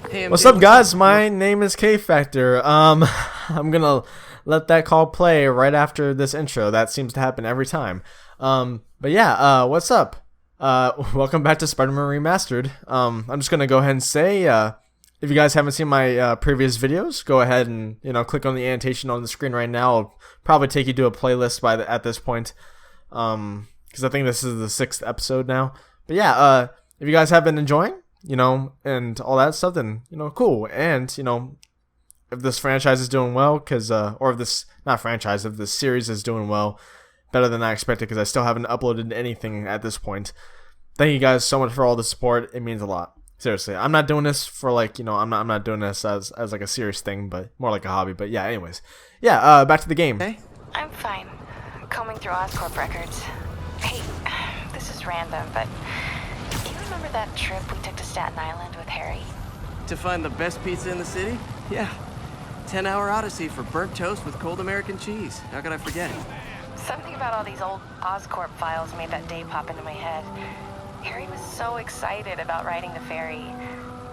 Hey, What's MJ, up, guys? My name is K Factor. I'm gonna let that call play right after this intro. That seems to happen every time. But yeah, what's up? Welcome back to Spider-Man Remastered. I'm just gonna go ahead and say, if you guys haven't seen my previous videos, go ahead and click on the annotation on the screen right now. I'll probably take you to a playlist at this point, because I think this is the 6th episode now. But yeah, if you guys have been enjoying, and all that stuff, then, cool. And, if this franchise is doing well, or if this, not franchise, if this series is doing well, better than I expected, because I still haven't uploaded anything at this point. Thank you guys so much for all the support. It means a lot. Seriously, I'm not doing this for I'm not doing this as like a serious thing, but more like a hobby. But yeah, anyways. Yeah, back to the game. Hey? I'm fine. Combing through Oscorp records. Hey, this is random, but do you remember that trip we took to Staten Island with Harry? To find the best pizza in the city? Yeah. 10-hour odyssey for burnt toast with cold American cheese. How could I forget it? Something about all these old Oscorp files made that day pop into my head. Harry was so excited about riding the ferry.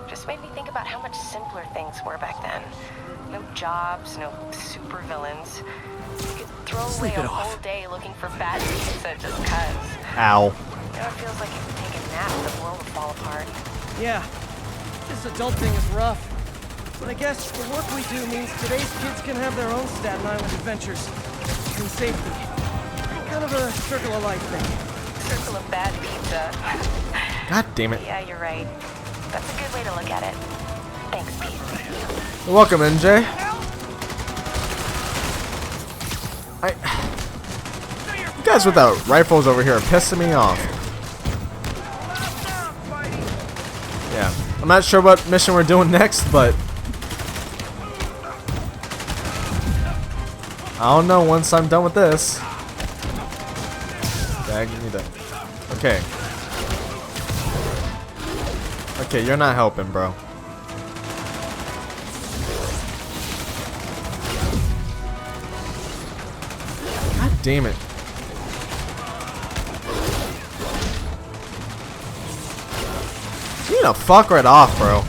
Just made me think about how much simpler things were back then. No jobs, no supervillains. You could throw away a whole day looking for bad pizza just cuz. Ow. It feels like if you take a nap, the world would fall apart. Yeah, this adult thing is rough. But I guess the work we do means today's kids can have their own Staten Island adventures. In safety. Kind of a circle of life thing. Circle of bad pizza. God damn it. Yeah, you're right. That's a good way to look at it. Thanks, Pete. You're welcome, MJ. You guys with the rifles over here are pissing me off. Yeah. I'm not sure what mission we're doing next, but I don't know once I'm done with this. Yeah, give me that. Okay. Okay, you're not helping, bro. God damn it. You need to fuck right off, bro.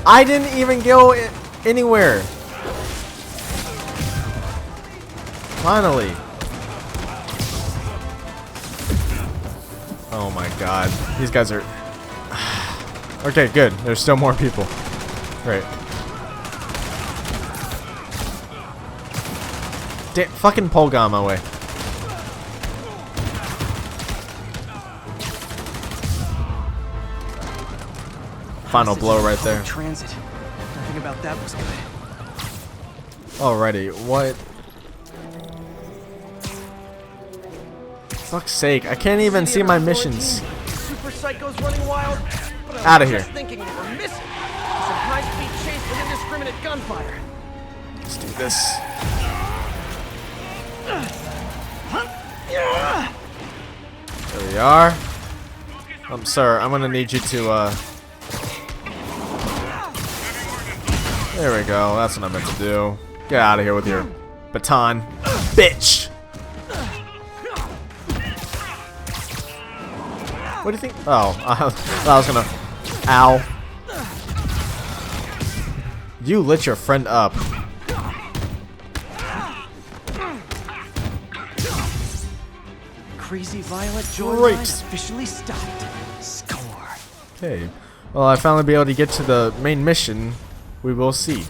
I didn't even go anywhere. Finally. Oh my god. These guys are... Okay, good. There's still more people. Great. Damn, fucking pole got my way. Final blow right there. Transit. Nothing about that was good. Alrighty, what? Fuck's sake, I can't even see my missions. Super psychos running wild. Out of here. Thinking we were missing. Some high-speed chase with indiscriminate gunfire. Let's do this. There we are. Sir, I'm gonna need you to, There we go, that's what I meant to do. Get out of here with your baton. Bitch! What do you think? Oh, I was gonna... Ow. You lit your friend up. Crazy Violet joyride Great. officially stopped. Score. Okay. Well, I finally be able to get to the main mission. We will see.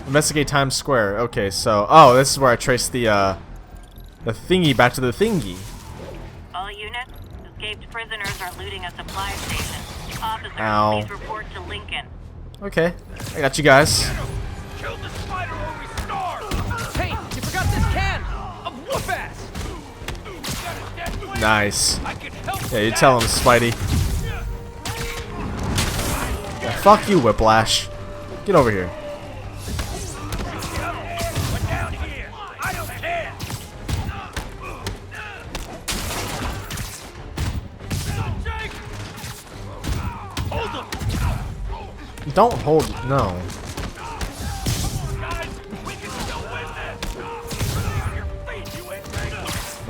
Investigate Times Square. Okay, so... Oh, this is where I traced the thingy back to the thingy. All units, escaped prisoners are looting a supply station. Officers, Ow. please report to Lincoln. Okay. I got you guys. Kill the spider or we starve! Hey, you forgot this can of whoop ass! Nice. Yeah, you tell him, Spidey. Yeah, fuck you, Whiplash. Get over here. Don't hold. No.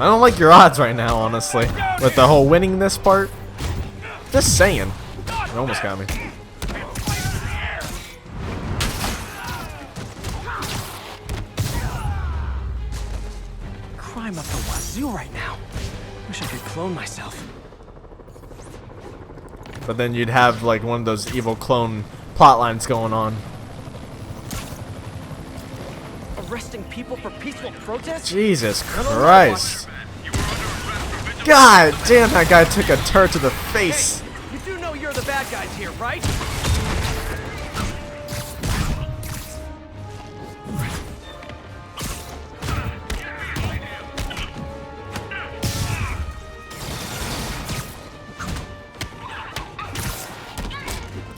I don't like your odds right now, honestly. With the whole winning this part. Just saying. It almost got me. Crime up the wazoo right now. Wish I could clone myself. But then you'd have like one of those evil clone plot lines going on. Arresting people for peaceful protests? Jesus Christ. God damn, that guy took a turn to the face. Hey, you do know you're the bad guys here, right?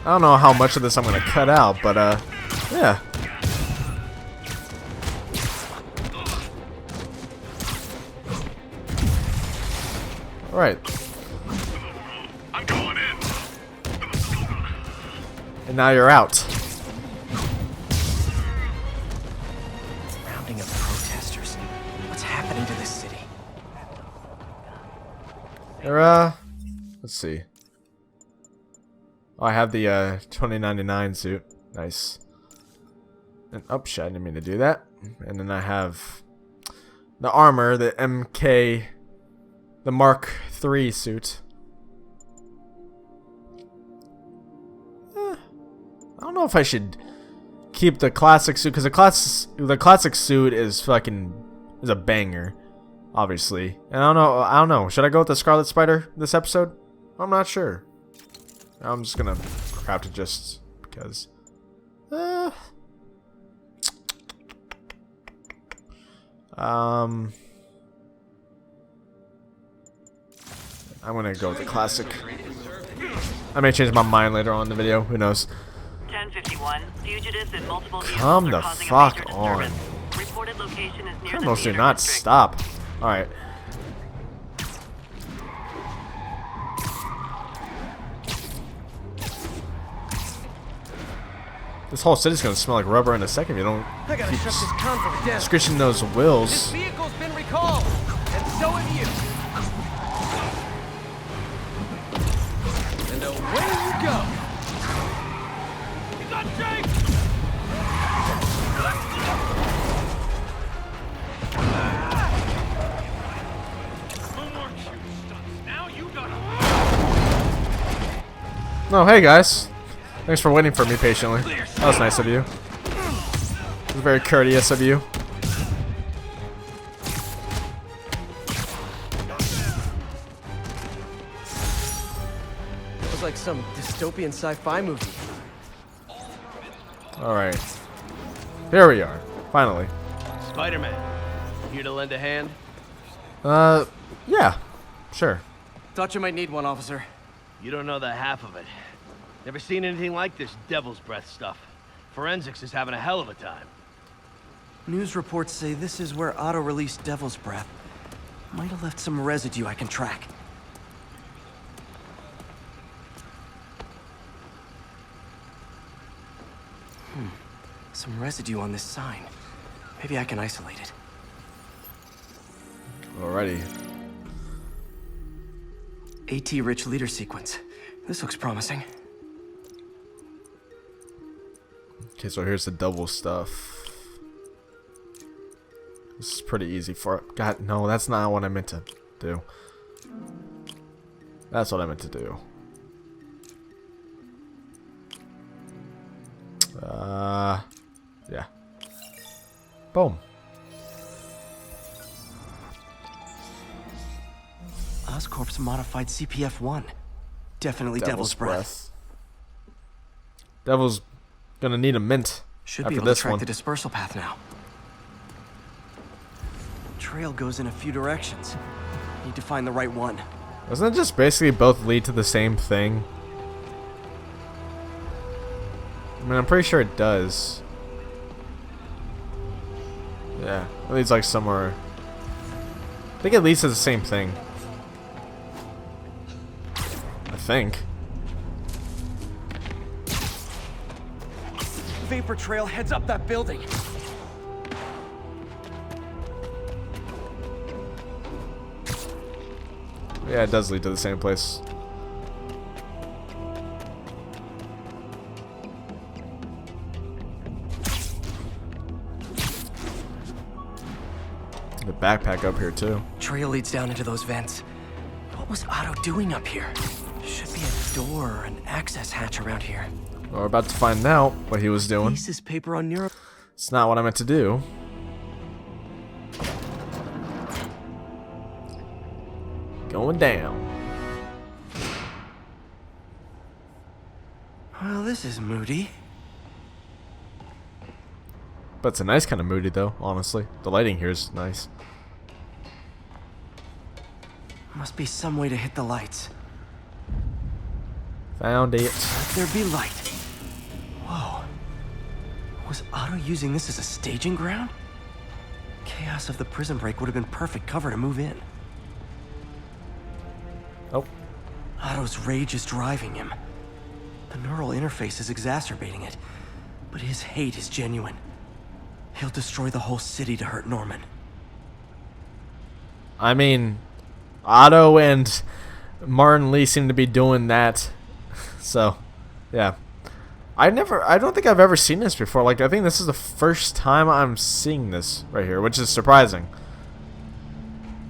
I don't know how much of this I'm gonna cut out, but yeah. Alright. I'm going in. And now you're out. Rounding up protesters. What's happening to this city? There, let's see. Oh, I have the 2099 suit. Nice. And oh shit, I didn't mean to do that. And then I have the armor, the MK, the Mark III suit. I don't know if I should keep the classic suit because the classic suit is a banger, obviously. And I don't know. Should I go with the Scarlet Spider this episode? I'm not sure. I'm just gonna craft it just because. I'm gonna go with the classic. I may change my mind later on in the video. Who knows? 1051. Fugitives in multiple vehicles Come are the causing a fuck major on. disturbance. Reported location is near the Criminals do theater not district. stop. All right. This whole city's gonna smell like rubber in a second if you don't I gotta keep shut this convoy down. scratching those This wheels. vehicle's been recalled, and so have you. And away you go. He's on Jake! No more cute stunts. Now you gotta. Oh, hey guys. Thanks for waiting for me patiently. That was nice of you. It was very courteous of you. It was like some dystopian sci-fi movie. Alright. Here we are. Finally. Spider-Man. Here to lend a hand? Yeah. Sure. Thought you might need one, officer. You don't know the half of it. Never seen anything like this devil's breath stuff. Forensics is having a hell of a time. News reports say this is where Otto released Devil's Breath. Might have left some residue I can track. Some residue on this sign. Maybe I can isolate it. Alrighty. AT-rich leader sequence. This looks promising. Okay, so here's the double stuff. This is pretty easy for. God, no, that's not what I meant to do. That's what I meant to do. Yeah. Boom. Oscorp's modified CPF-1. Definitely Devil's Breath. Devil's gonna need a mint Should after be able to this track one. the dispersal path now. Trail goes in a few directions. Need to find the right one. Doesn't it just basically both lead to the same thing? I mean, I'm pretty sure it does. Yeah, it leads like somewhere. I think it leads to the same thing. I think. Vapor trail heads up that building. Yeah, it does lead to the same place. The backpack up here too. Trail leads down into those vents. What was Otto doing up here? Should be a door or an access hatch around here. Well, we're about to find out what he was doing. Thesis paper on neuro. It's not what I meant to do. Going down. Well, this is moody. But it's a nice kind of moody though, honestly. The lighting here is nice. Must be some way to hit the lights. Found it. Let there be light. Whoa. Was Otto using this as a staging ground? Chaos of the prison break would have been perfect cover to move in. Oh. Otto's rage is driving him. The neural interface is exacerbating it, but his hate is genuine. He'll destroy the whole city to hurt Norman. I mean, Otto and Martin Lee seem to be doing that. So, yeah. I don't think I've ever seen this before. Like, I think this is the first time I'm seeing this right here, which is surprising.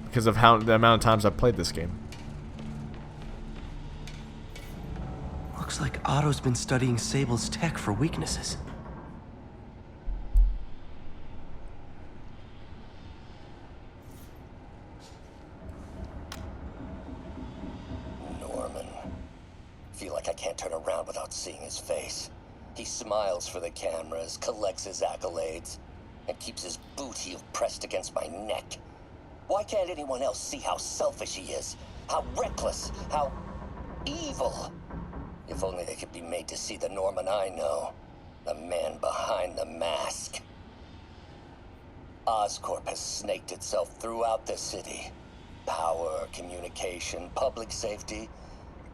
Because of the amount of times I've played this game. Looks like Otto's been studying Sable's tech for weaknesses. Norman. Feel like I can't turn around without seeing his face. He smiles for the cameras, collects his accolades, and keeps his boot heel pressed against my neck. Why can't anyone else see how selfish he is? How reckless? How evil? If only they could be made to see the Norman I know. The man behind the mask. Oscorp has snaked itself throughout the city. Power, communication, public safety.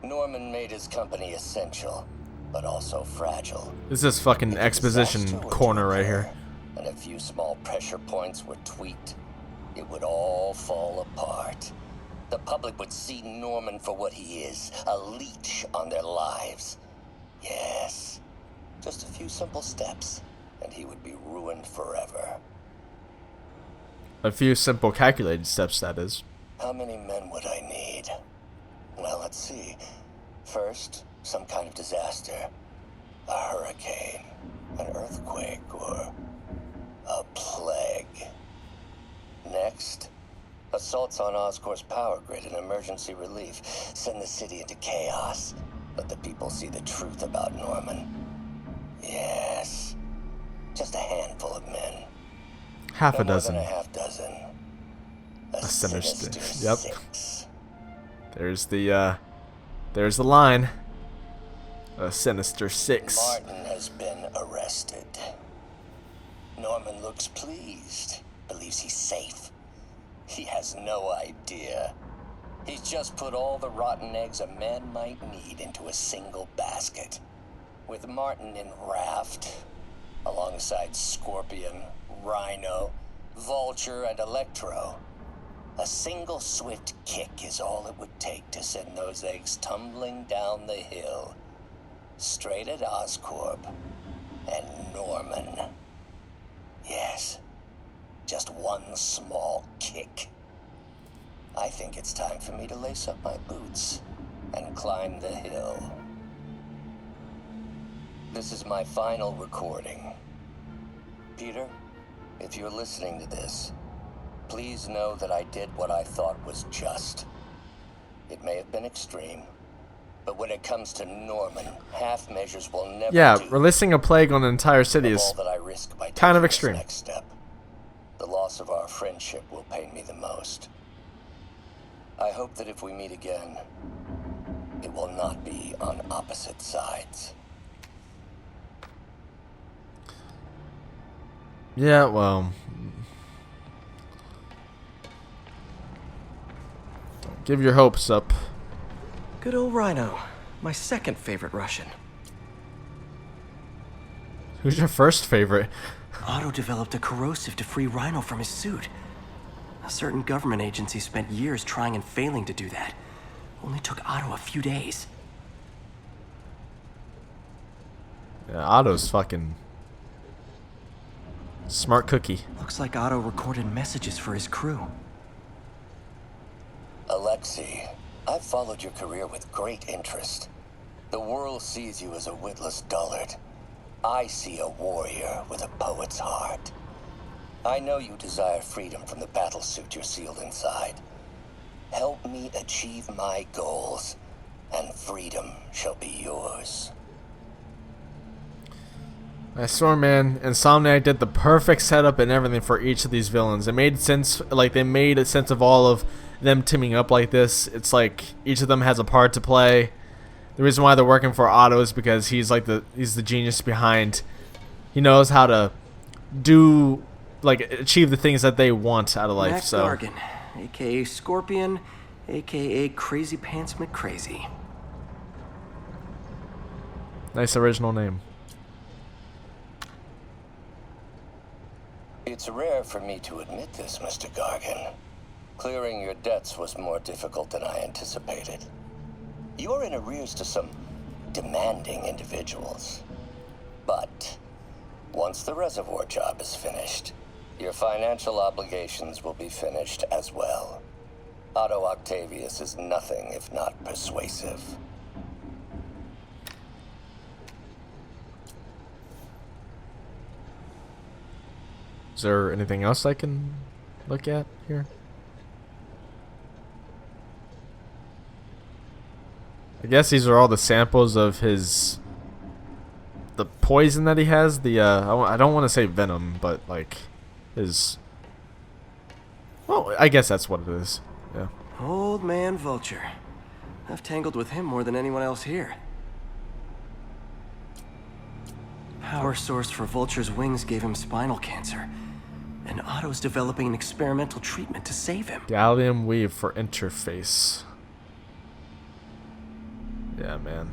Norman made his company essential, but also fragile. This is fucking exposition corner right here. And a few small pressure points were tweaked. It would all fall apart. The public would see Norman for what he is, a leech on their lives. Yes, just a few simple steps, and he would be ruined forever. A few simple calculated steps, that is. How many men would I need? Well, let's see. First, some kind of disaster. A hurricane, an earthquake, or a plague. Next, assaults on Oscorp's power grid and emergency relief. Send the city into chaos. Let the people see the truth about Norman. Yes, just a handful of men. Half a No more dozen. than a half dozen. A sinister. sinister Yep. six. There's the line. A sinister six. Martin has been arrested. Norman looks pleased. Believes he's safe. He has no idea. He's just put all the rotten eggs a man might need into a single basket. With Martin in raft, alongside Scorpion, Rhino, Vulture, and Electro. A single swift kick is all it would take to send those eggs tumbling down the hill. Straight at Oscorp and Norman. Yes, just one small kick. I think it's time for me to lace up my boots and climb the hill. This is my final recording. Peter, if you're listening to this, please know that I did what I thought was just. It may have been extreme, but when it comes to Norman, half measures will never Yeah, do. releasing a plague on an entire city Of is all that I risk by kind of taking this extreme. next step, the loss of our friendship will pain me the most. I hope that if we meet again, it will not be on opposite sides. Yeah, well, don't give your hopes up. Good old Rhino, my second favorite Russian. Who's your first favorite? Otto developed a corrosive to free Rhino from his suit. A certain government agency spent years trying and failing to do that. only took Otto a few days. Yeah, Otto's fucking smart cookie. Looks like Otto recorded messages for his crew. Alexei, I've followed your career with great interest. The world sees you as a witless dullard. I see a warrior with a poet's heart. I know you desire freedom from the battlesuit you're sealed inside. Help me achieve my goals, and freedom shall be yours. I swear, man, Insomniac did the perfect setup and everything for each of these villains. It made sense, like, they made a sense of all of them teaming up like this. It's like each of them has a part to play. The reason why they're working for Otto is because he's the genius behind. He knows how to do, like, achieve the things that they want out of life. Mac So Gargan, aka Scorpion, aka Crazy Pants McCrazy. nice original name. It's rare for me to admit this, Mr. Gargan. Clearing your debts was more difficult than I anticipated. You're in arrears to some demanding individuals. But once the reservoir job is finished, your financial obligations will be finished as well. Otto Octavius is nothing if not persuasive. Is there anything else I can look at here? I guess these are all the samples of the poison that he has. I don't want to say venom, but like his. Well, I guess that's what it is. Yeah. Old man Vulture. I've tangled with him more than anyone else here. Power source for Vulture's wings gave him spinal cancer. And Otto's developing an experimental treatment to save him. Gallium weave for interface. Yeah, man.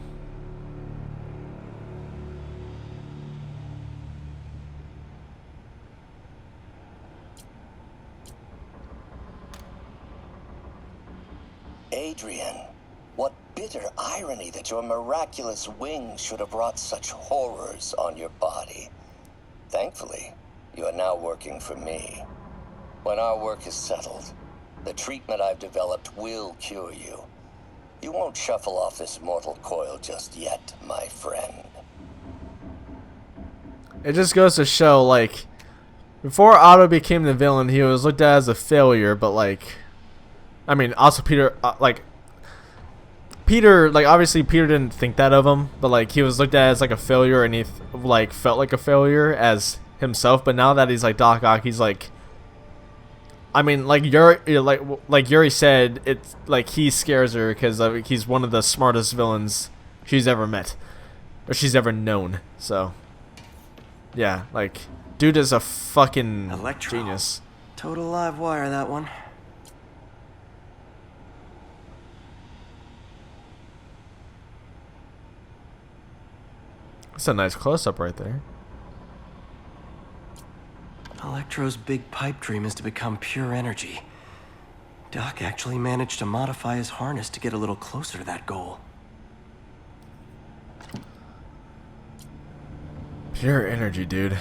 Adrian, what bitter irony that your miraculous wings should have wrought such horrors on your body. Thankfully, you are now working for me. When our work is settled, the treatment I've developed will cure you. You won't shuffle off this mortal coil just yet, my friend. It just goes to show, like, before Otto became the villain, he was looked at as a failure, but, like, I mean, also Peter, like, obviously Peter didn't think that of him, but, like, he was looked at as, like, a failure, and he, like, felt like a failure as himself, but now that he's, like, Doc Ock, he's, like, I mean, like Yuri said, it's, like, he scares her because he's one of the smartest villains she's ever met, or she's ever known, so, yeah, like, dude is a fucking Electro. genius. Total live wire, that one. That's a nice close-up right there. Electro's big pipe dream is to become pure energy. Doc actually managed to modify his harness to get a little closer to that goal. Pure energy, dude.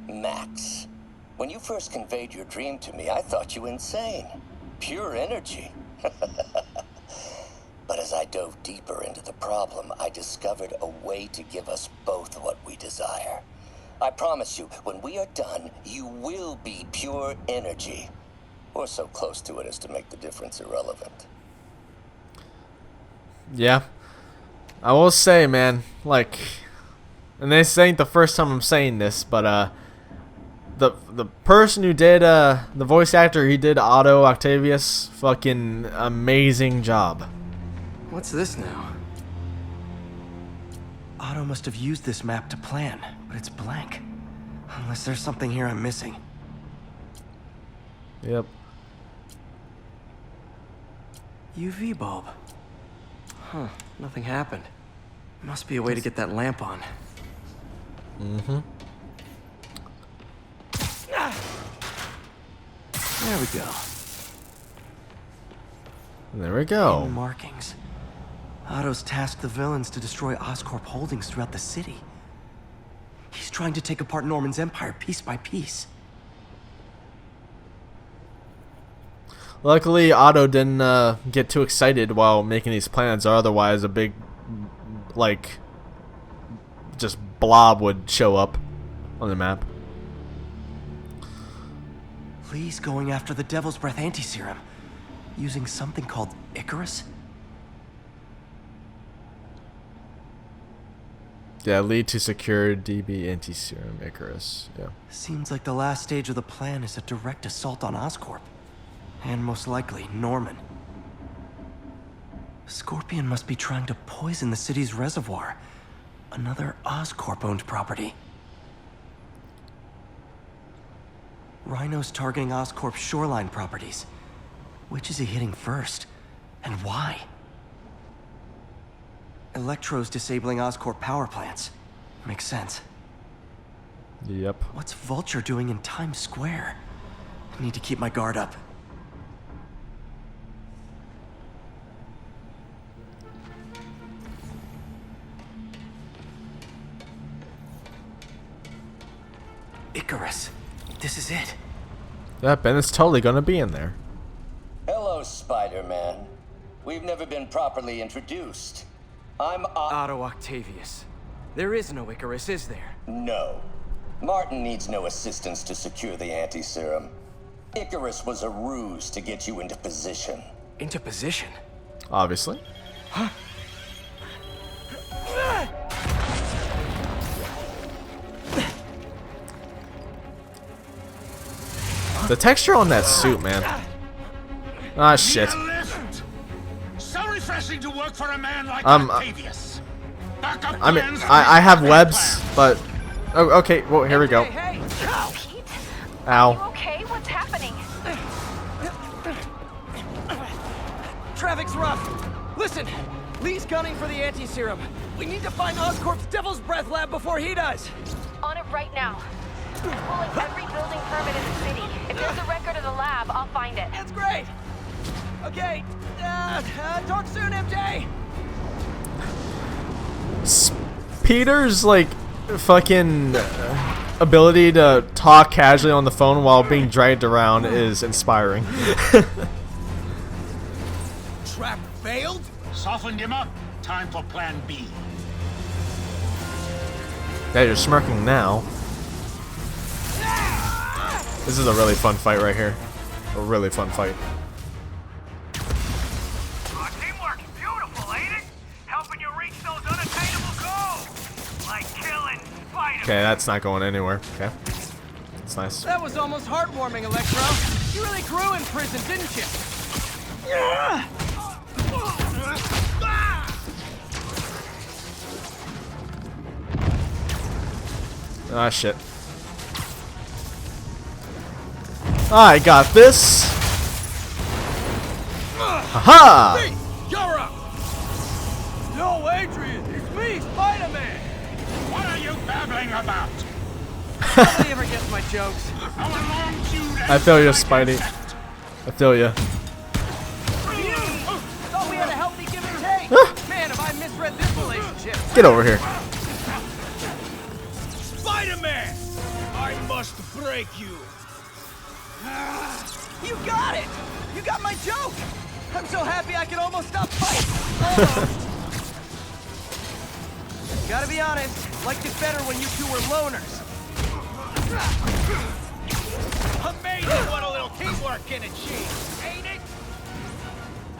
Max, when you first conveyed your dream to me, I thought you insane. Pure energy. But as I dove deeper into the problem, I discovered a way to give us both what we desire. I promise you, when we are done, you will be pure energy. Or so close to it as to make the difference irrelevant. Yeah. I will say, man, like, and this ain't the first time I'm saying this, but the person who did the voice actor, he did Otto Octavius, fucking amazing job. What's this now? Otto must have used this map to plan, but it's blank. Unless there's something here I'm missing. Yep. UV bulb. Huh, nothing happened. Must be a way to get that lamp on. Mm-hmm. There we go. There we go. Markings. Otto's tasked the villains to destroy Oscorp holdings throughout the city. He's trying to take apart Norman's empire piece by piece. Luckily, Otto didn't get too excited while making these plans, or otherwise a big, like, just blob would show up on the map. Lee's going after the Devil's Breath anti-serum, using something called Icarus? Yeah, lead to secure DB anti-serum Icarus. Yeah. Seems like the last stage of the plan is a direct assault on Oscorp. And most likely, Norman. Scorpion must be trying to poison the city's reservoir. Another Oscorp-owned property. Rhino's targeting Oscorp's shoreline properties. Which is he hitting first? And why? Electro's disabling Oscorp power plants. Makes sense. Yep. What's Vulture doing in Times Square? I need to keep my guard up. Icarus. This is it. Yep, and it's totally gonna be in there. Hello, Spider-Man. We've never been properly introduced. I'm Otto Octavius. There is no Icarus, is there? No. Martin needs no assistance to secure the anti-serum. Icarus was a ruse to get you into position. Into position? Obviously. The texture on that suit, man. Ah, shit. So refreshing to work for a man like I mean, I have webs, but oh, okay. Well, here we go. Hey, Pete? Ow. You okay? What's happening? Traffic's rough. Listen, Lee's gunning for the anti-serum. We need to find Oscorp's Devil's Breath lab before he does. On it right now. I'm pulling every building permit in the city. If there's a record of the lab, I'll find it. That's great. Okay. Talk soon, MJ. Peter's like fucking ability to talk casually on the phone while being dragged around is inspiring. Trap failed? Softened him up. Time for plan B. Yeah, you're smirking now. This is a really fun fight right here. A really fun fight. Teamwork is beautiful, ain't it? Helping you reach those unattainable goals. Like killing Spider-Man. Okay, that's not going anywhere. Okay. That's nice. That was almost heartwarming, Electro. You really grew in prison, didn't you? Ah, shit. I got this. Haha! Hey, you're up. Yo, Adrian, it's me, Spider-Man. What are you babbling about? Nobody ever gets my jokes. Our long queued I feel you, Spidey. I feel you. Thought we had a healthy give and take. Man, have I misread this relationship. Get over here. Spider-Man! I must break you. You got it. You got my joke. I'm so happy I can almost stop fighting. Almost. Gotta be honest, liked it better when you two were loners. Amazing what a little teamwork can achieve, ain't it?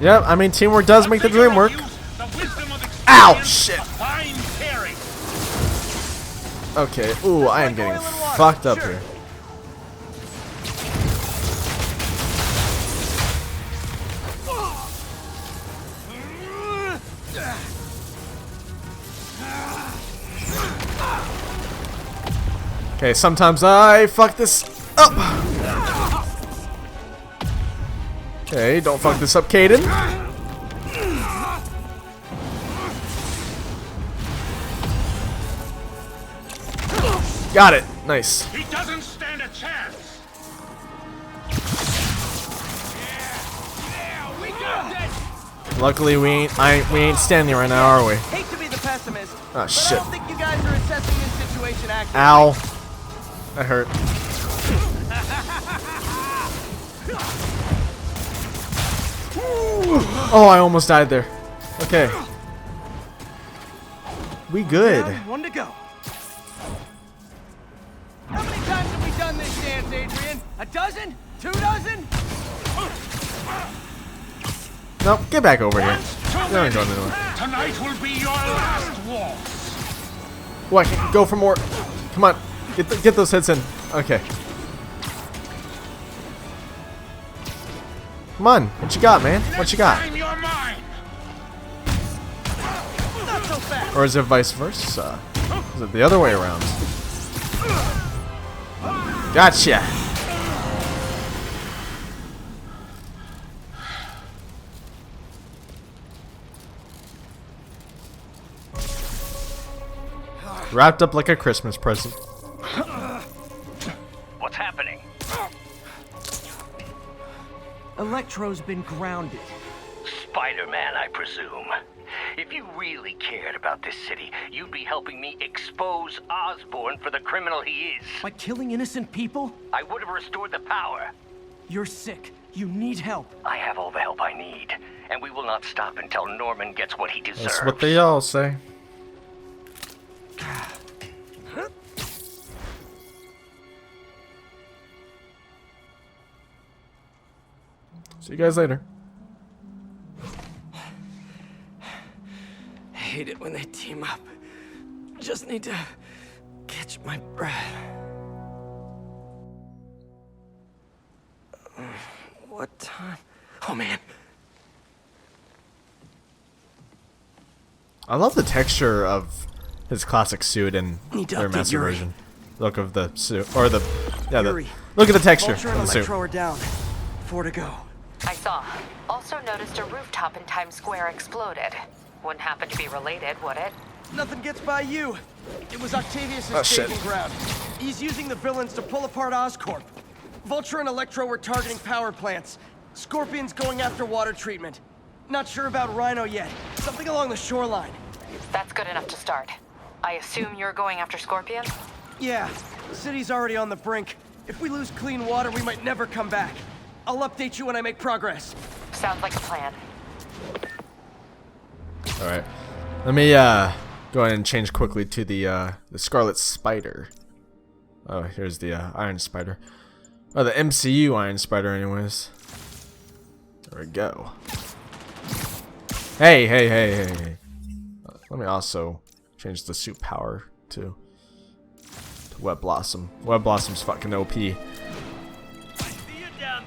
Yep, I mean teamwork does make the dream work. Ow, shit. Okay, ooh, I am getting fucked up here. Okay, sometimes I fuck this up. Okay, don't fuck this up, Caden. Got it. Nice. He doesn't stand a chance. Luckily, we ain't standing right now, are we? Hate to be the pessimist, Oh but shit! I don't think you guys are assessing this situation accurately. Ow! That hurt. Oh, I almost died there. Okay. We good. Down, one to go. How many times have we done this dance, Adrian? A dozen? 2 dozen? Nope, get back over here. You're not going anywhere. Tonight will be your last waltz. What? Go for more. Come on. Get those hits in. Okay. Come on. What you got, man? What you got? Time you're mine. Not so fast. Or is it vice versa? Is it the other way around? Gotcha. Wrapped up like a Christmas present. What's happening? Electro's been grounded. Spider-Man, I presume. If you really cared about this city, you'd be helping me expose Osborn for the criminal he is. By killing innocent people? I would have restored the power. You're sick. You need help. I have all the help I need, and we will not stop until Norman gets what he deserves. That's what they all say. See you guys later. I hate it when they team up. Just need to catch my breath. What time? Oh man. I love the texture of his classic suit and Need to their update master Yuri. version. Look of the suit, or the Yuri. look at the texture Vulture of and the suit. Electro are down. 4 to go. I saw. Also noticed a rooftop in Times Square exploded. Wouldn't happen to be related, would it? Nothing gets by you. It was Octavius' Oh, shit. staging ground. He's using the villains to pull apart Oscorp. Vulture and Electro were targeting power plants. Scorpion's going after water treatment. Not sure about Rhino yet. Something along the shoreline. That's good enough to start. I assume you're going after Scorpion? Yeah, the city's already on the brink. If we lose clean water, we might never come back. I'll update you when I make progress. Sounds like a plan. All right, let me go ahead and change quickly to the Scarlet Spider. Oh, here's the Iron Spider. Oh, the MCU Iron Spider, anyways. There we go. Hey. Let me also change the suit power to Web Blossom. Web Blossom's fucking OP.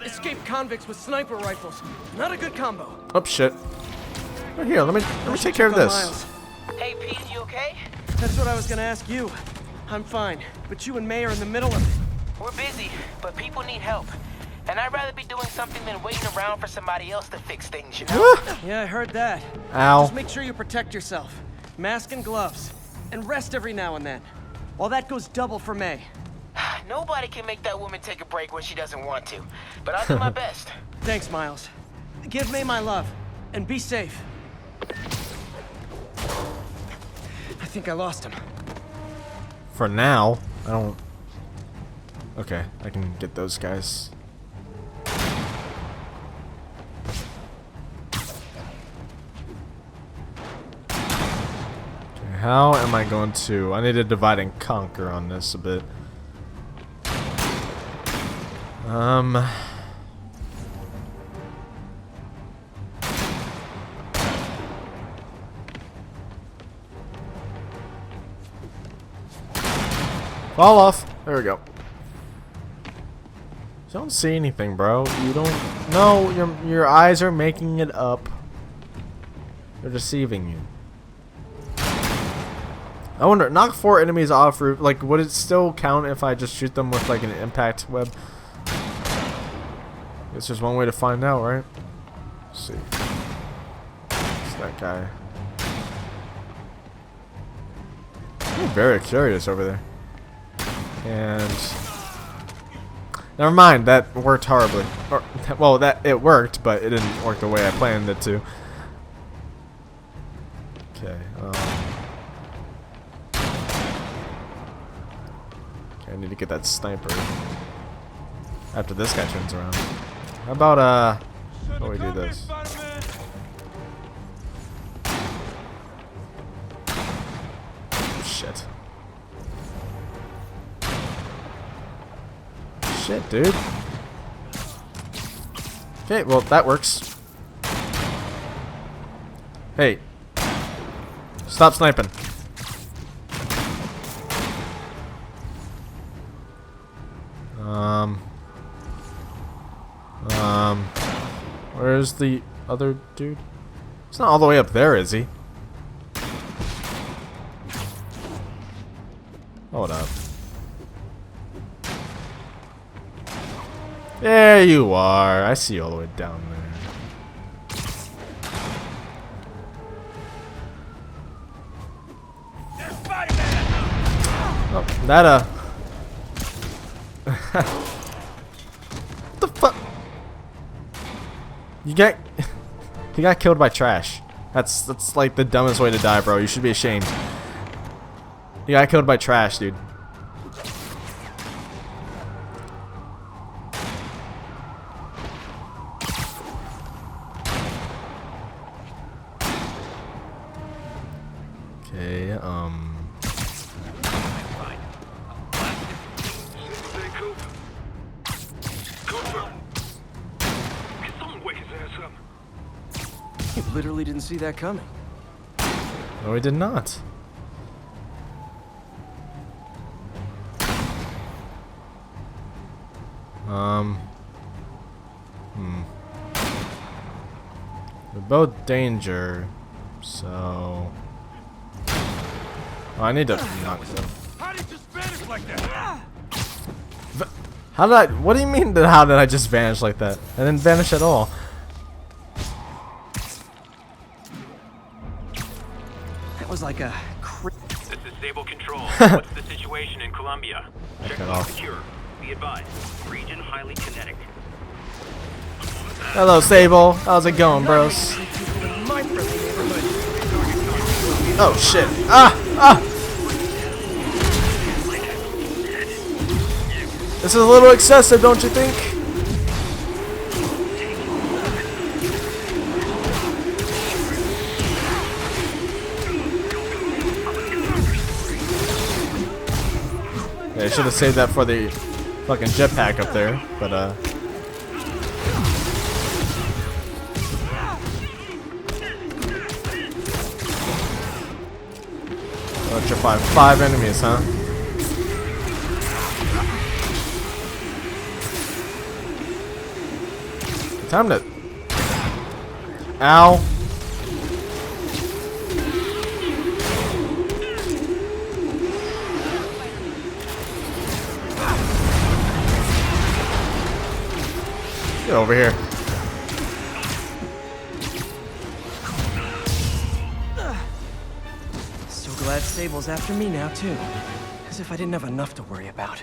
Escaped convicts with sniper rifles. Not a good combo. Oh shit. Right here, let me take care of this. Miles. Hey, Pete, you okay? That's what I was gonna ask you. I'm fine, but you and May are in the middle of it. We're busy, but people need help. And I'd rather be doing something than waiting around for somebody else to fix things, you know? Yeah, I heard that. Ow. Just make sure you protect yourself. Mask and gloves. And rest every now and then. Well, that goes double for May. Nobody can make that woman take a break when she doesn't want to. But I'll do my best. Thanks, Miles. Give May my love. And be safe. I think I lost him. For now, I don't... Okay, I can get those guys. Okay, how am I going to... I need to divide and conquer on this a bit. Fall off. There we go. You don't see anything, bro. You don't. No, your eyes are making it up. They're deceiving you. I wonder. Knock 4 enemies off roof. Like, would it still count if I just shoot them with like an impact web? Guess there's one way to find out, right? Let's see. It's that guy. I'm very curious over there. And never mind, that worked horribly. Or, well, that it worked, but it didn't work the way I planned it to. Okay. Okay, I need to get that sniper after this guy turns around. How about how do we do this? Shit. Shit, dude. Okay, well, that works. Hey. Stop sniping. Where's the other dude? He's not all the way up there, is he? Hold up. There you are. I see you all the way down there. Oh, that what the fuck? You got killed by trash. That's like the dumbest way to die, bro. You should be ashamed. You got killed by trash, dude. Okay, You literally didn't see that coming. no, we did not. We're both danger, so. Oh, I need to knock them. How did you just vanish like that? How did I? What do you mean? How did I just vanish like that? I didn't vanish at all. That was like a This is Sable Control. What's the situation in Colombia? Check Cut off. secure. Be advised. Region highly kinetic. Hello, Sable. How's it going, bros? Oh shit! This is a little excessive, don't you think? Yeah, I should have saved that for the fucking jetpack up there, but electrify 5 enemies, huh? Time to. Ow. Get over here. So glad Sable's after me now, too. As if I didn't have enough to worry about.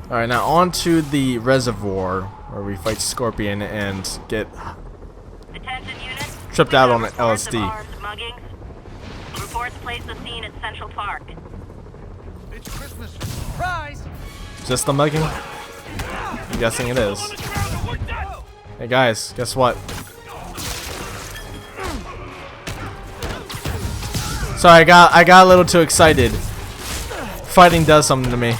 Alright, now on to the reservoir where we fight Scorpion and get Attention units. tripped out on Reports of LSD. armed muggings. Reports place the scene at Central Park. It's Christmas. Surprise! Is this the mugging? I'm guessing it is. Hey guys, guess what? Sorry, I got a little too excited. Fighting does something to me.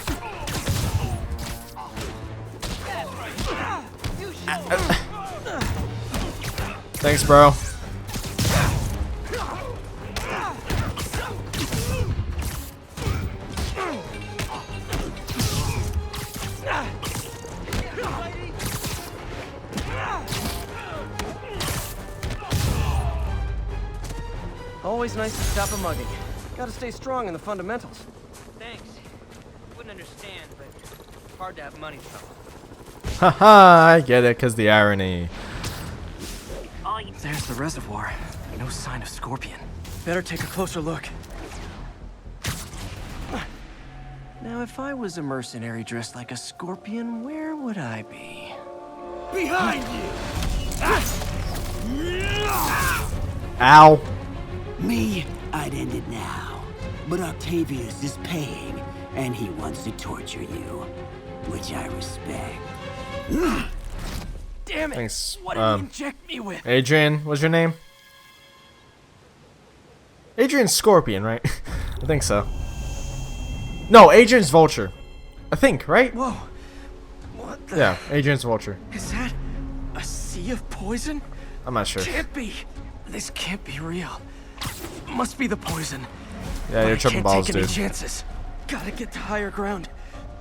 Thanks, bro. Always nice to stop a mugging. Gotta stay strong in the fundamentals. Thanks. Wouldn't understand, but hard to have money trouble. Haha, I get it, cause the irony. There's the reservoir. No sign of Scorpion. Better take a closer look. Now, if I was a mercenary dressed like a scorpion, where would I be? Behind you! Ow. Me, I'd end it now. But Octavius is paying, and he wants to torture you, which I respect. Damn it! Thanks. What did you inject me with? Adrian, what's your name? Adrian's Scorpion, right? I think so. No, Adrian's Vulture. I think, right? Whoa. What the? Yeah, Adrian's Vulture. Is that a sea of poison? I'm not sure. Can't be. This can't be real. Must be the poison. Yeah, you're tripping balls, Can't take any dude. chances. Gotta get to higher ground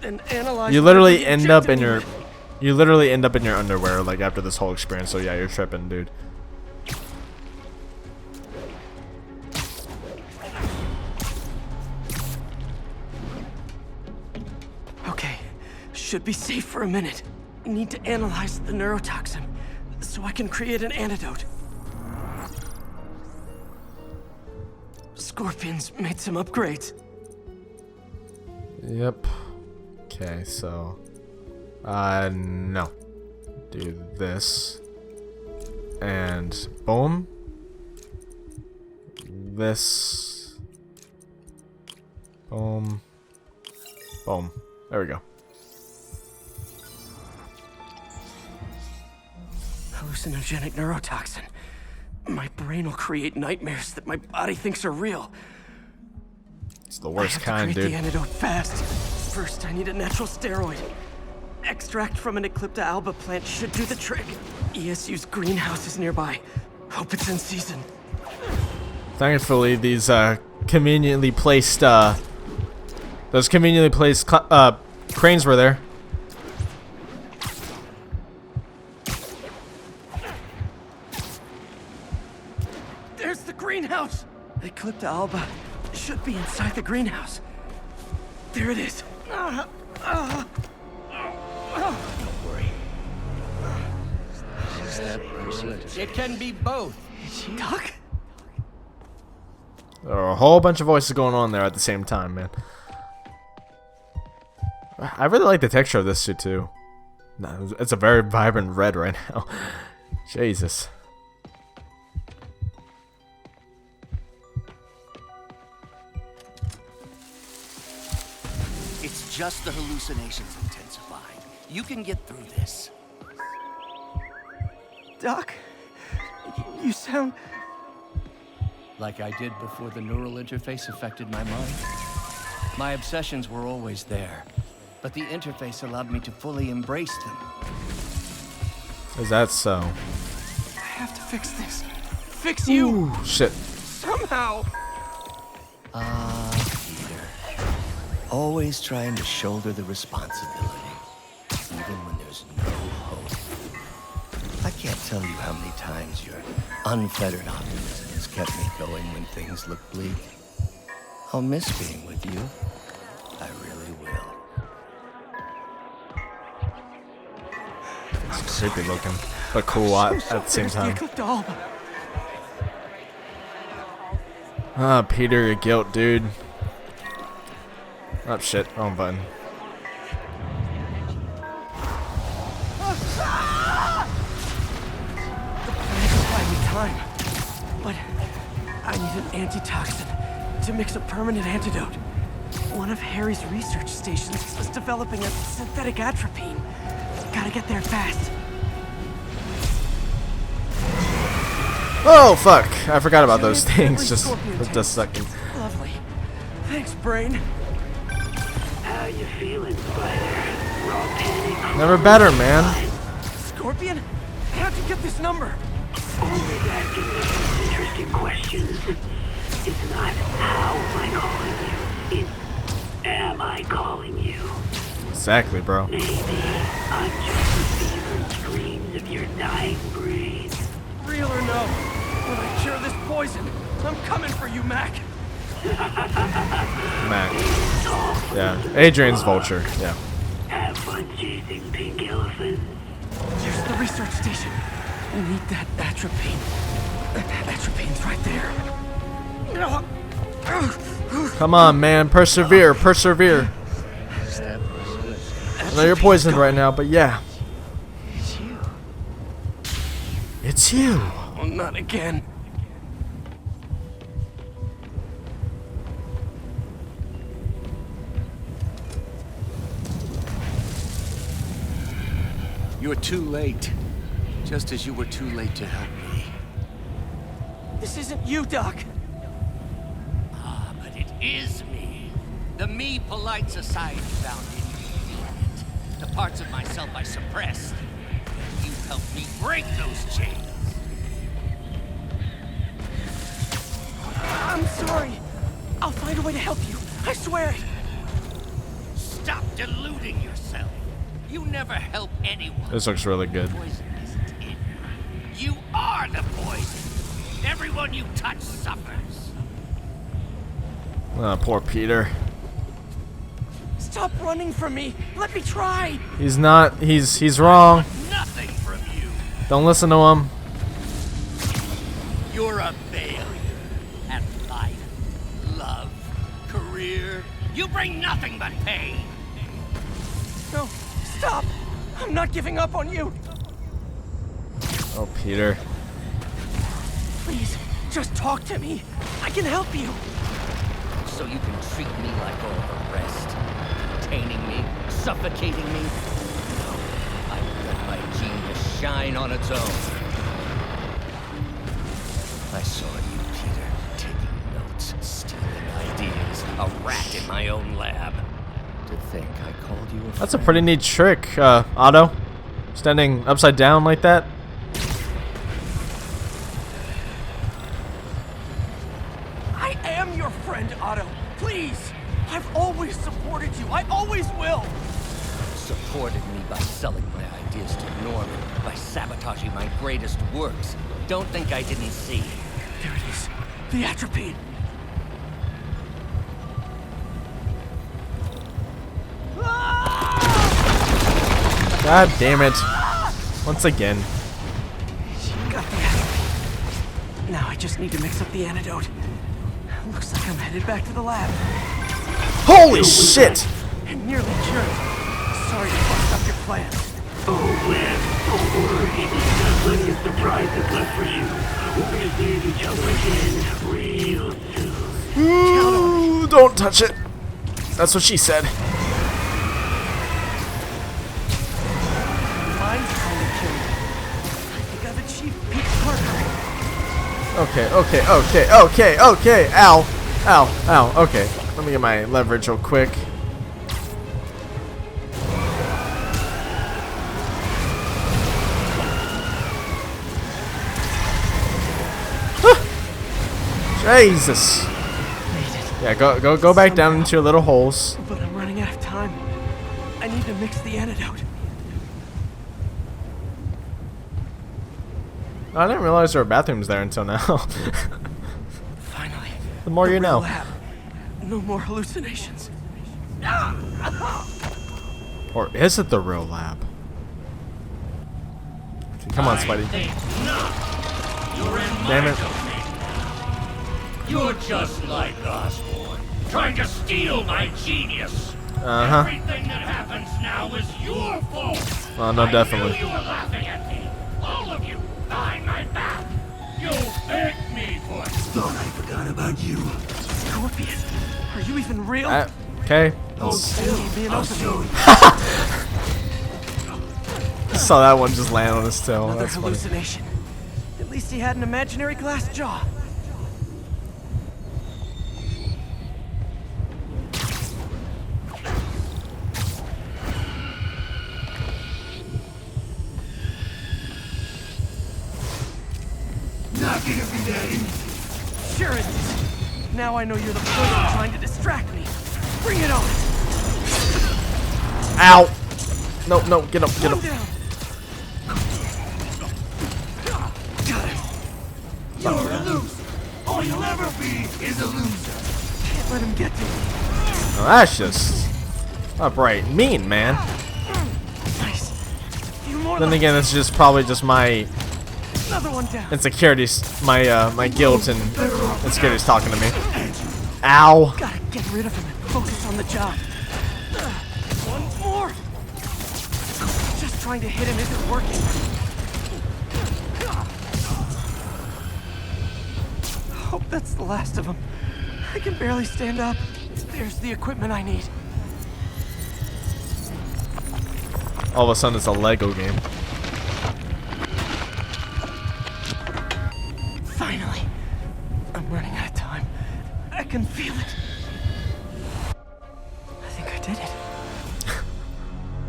and analyze. You literally what end up in injected your me with. you literally end up in your underwear like after this whole experience. So yeah, you're tripping, dude. Okay, should be safe for a minute. Need to analyze the neurotoxin so I can create an antidote. Scorpion's made some upgrades. Yep. Okay, so no. Do this. And boom. This. Boom. Boom. There we go. Hallucinogenic neurotoxin. My brain will create nightmares that my body thinks are real. It's the worst I have kind, to create dude. the antidote fast. First, I need a natural steroid. Extract from an Eclipta alba plant should do the trick. ESU's greenhouse is nearby. Hope it's in season. Thankfully, these conveniently placed those conveniently placed cranes were there. There's the greenhouse! Eclipta alba should be inside the greenhouse. There it is. Don't worry. It can be both. Doc? There are a whole bunch of voices going on there at the same time, man. I really like the texture of this suit too. No, it's a very vibrant red right now. Jesus. It's just the hallucinations intensifying. You can get through this. Doc? You sound... Like I did before the neural interface affected my mind. My obsessions were always there, but the interface allowed me to fully embrace them. Is that so? I have to fix this. Fix you! Ooh, shit. Somehow! Peter. Always trying to shoulder the responsibility, even when there's no hope. I can't tell you how many times your unfettered optimism has kept me going when things look bleak. I'll miss being with you. I really will. It's creepy looking, but cool at the same time. Ah, Peter, your guilt, dude. Oh shit, wrong button. Buy me time, but I need an antitoxin to mix a permanent antidote. One of Harry's research stations was developing a synthetic atropine. Gotta get there fast. Oh fuck! I forgot about those things just for just a second. Lovely. Thanks, brain. How you feeling, Spider? Raw panic. Never better, man. Scorpion? How'd you get this number? Always asking me interesting questions. It's not how am I calling you. It's am I calling you? Exactly, bro. Maybe I'm just the fevered screams of your dying brain. Real or no? When I cure this poison, I'm coming for you, Mac. Mac. Yeah. Adrian's Vulture. Yeah. Have fun chasing pink elephants. Here's the research station. We need that atropine. Atropine's right there. Come on, man. Persevere. Persevere. I know you're poisoned right now, but yeah. It's you. It's you. Oh, not again. You were too late. Just as you were too late to help me. This isn't you, Doc. Ah, but it is me. The me polite society found inconvenient. The parts of myself I suppressed. You helped me break those chains. I'm sorry. I'll find a way to help you. I swear it. Stop deluding yourself. You never help anyone. This looks really good. Poison isn't in you. You are the poison. Everyone you touch suffers. Poor Peter. Stop running from me. Let me try. He's not. He's wrong. Nothing from you. Don't listen to him. You're a failure at life, love, career. You bring nothing but pain. No, stop. I'm not giving up on you. Oh, Peter. Please, just talk to me. I can help you. So you can treat me like all the rest. Containing me, suffocating me. No, I let my genius shine on its own. I saw you, Peter, taking notes, stealing ideas, a rat in my own lab. To think I called you a friend. That's a pretty neat trick, Otto. Standing upside down like that. I am your friend, Otto. Please. I've always supported you. I always will. Supported me by selling my ideas to Norman, by sabotaging my greatest works. Don't think I didn't see. There it is. The atropine. God damn it. Once again. Got the atropine. Now I just need to mix up the antidote. Looks like I'm headed back to the lab. Holy shit! I'm nearly cured. Sorry to fuck up your plans. Oh, Wes, don't worry. There's plenty of surprises left for you. We're gonna see each other again real soon. Ooh, don't touch it. That's what she said. Mine's kind of killed. I think I've achieved peak Parker. Okay. Ow. Okay. Let me get my leverage real quick. Jesus. Yeah, go back down into your little holes. But I'm running out of time. I need to mix the antidote. I didn't realize there were bathrooms there until now. Finally. The more you know. Lab. No more hallucinations. Or is it the real lab? Come on, Spidey. Damn it. You're just like Osborn, trying to steal my genius. Uh-huh. Everything that happens now is your fault. Oh, no, definitely. I knew you were laughing at me. All of you, behind my back. You begged me for it. Thought I forgot about you. Scorpion, are you even real? Okay. Oh, I'll show you. Saw that one just land on his tail. Another That's funny. hallucination. At least he had an imaginary glass jaw. Not gonna be that easy. Sure it is. Now I know you're the person trying to distract me. Bring it on. Ow! No, get up. Calm down. Got him. You're a loser. All you'll ever be is a loser. Can't let him get to me. Oh, that's just upright mean, man. Nice. Few more Then left. again, it's just probably just my Another one down. insecurities, my guilt and insecurities talking to me. Ow! Gotta get rid of him and focus on the job. One more. trying to hit him isn't working. Hope that's the last of them. I can barely stand up. There's the equipment I need. All of a sudden, it's a Lego game. Finally. I'm running out of time. I can feel it. I think I did it.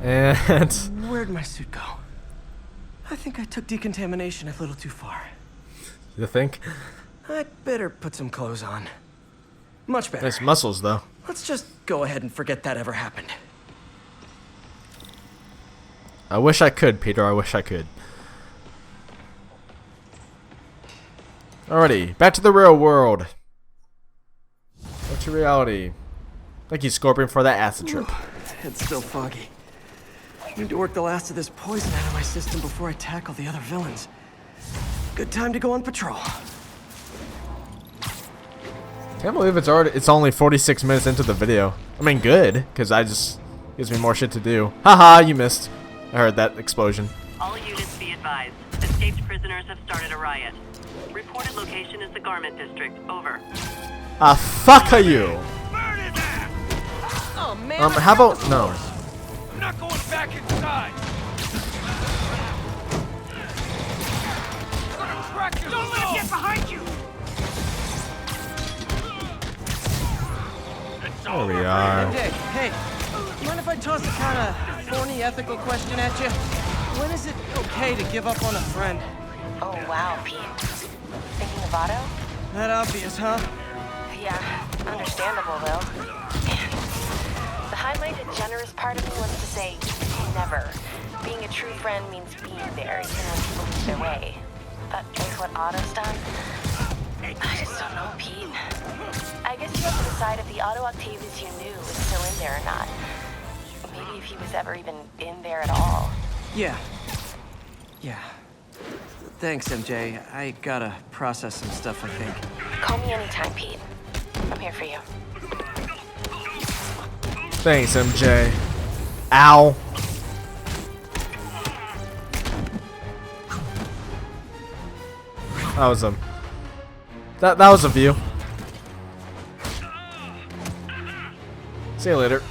And Where'd my suit go? I think I took decontamination a little too far. you think? I'd better put some clothes on. Much better. Nice muscles, though. Let's just go ahead and forget that ever happened. I wish I could, Peter. I wish I could. Alrighty, back to the real world. Back to reality. Thank you, Scorpion, for that acid trip. Head's still foggy. Need to work the last of this poison out of my system before I tackle the other villains. Good time to go on patrol. Can't believe it's only 46 minutes into the video. I mean, good, because I just gives me more shit to do. Haha, you missed. I heard that explosion. All units be advised. Escaped prisoners have started a riot. Reported location is the Garment District. Over. Fuck are you? Oh man. How about no? I'm not going back inside. Don't let him get behind you. There we are. Hey, mind if I toss a kind of thorny ethical question at you? When is it okay to give up on a friend? Oh, wow, Pete. Thinking of Otto? That obvious, huh? Yeah, understandable, though. The high-minded, generous part of me wants to say, never. Being a true friend means being there, even when people lose their way. But with what Otto's done, I just don't know, Pete. I guess you have to decide if the Otto Octavius you knew is still in there or not. Maybe if he was ever even in there at all. Yeah. Thanks, MJ. I gotta process some stuff, I think. Call me anytime, Pete. I'm here for you. Thanks, MJ. Ow. That was a view. See you later.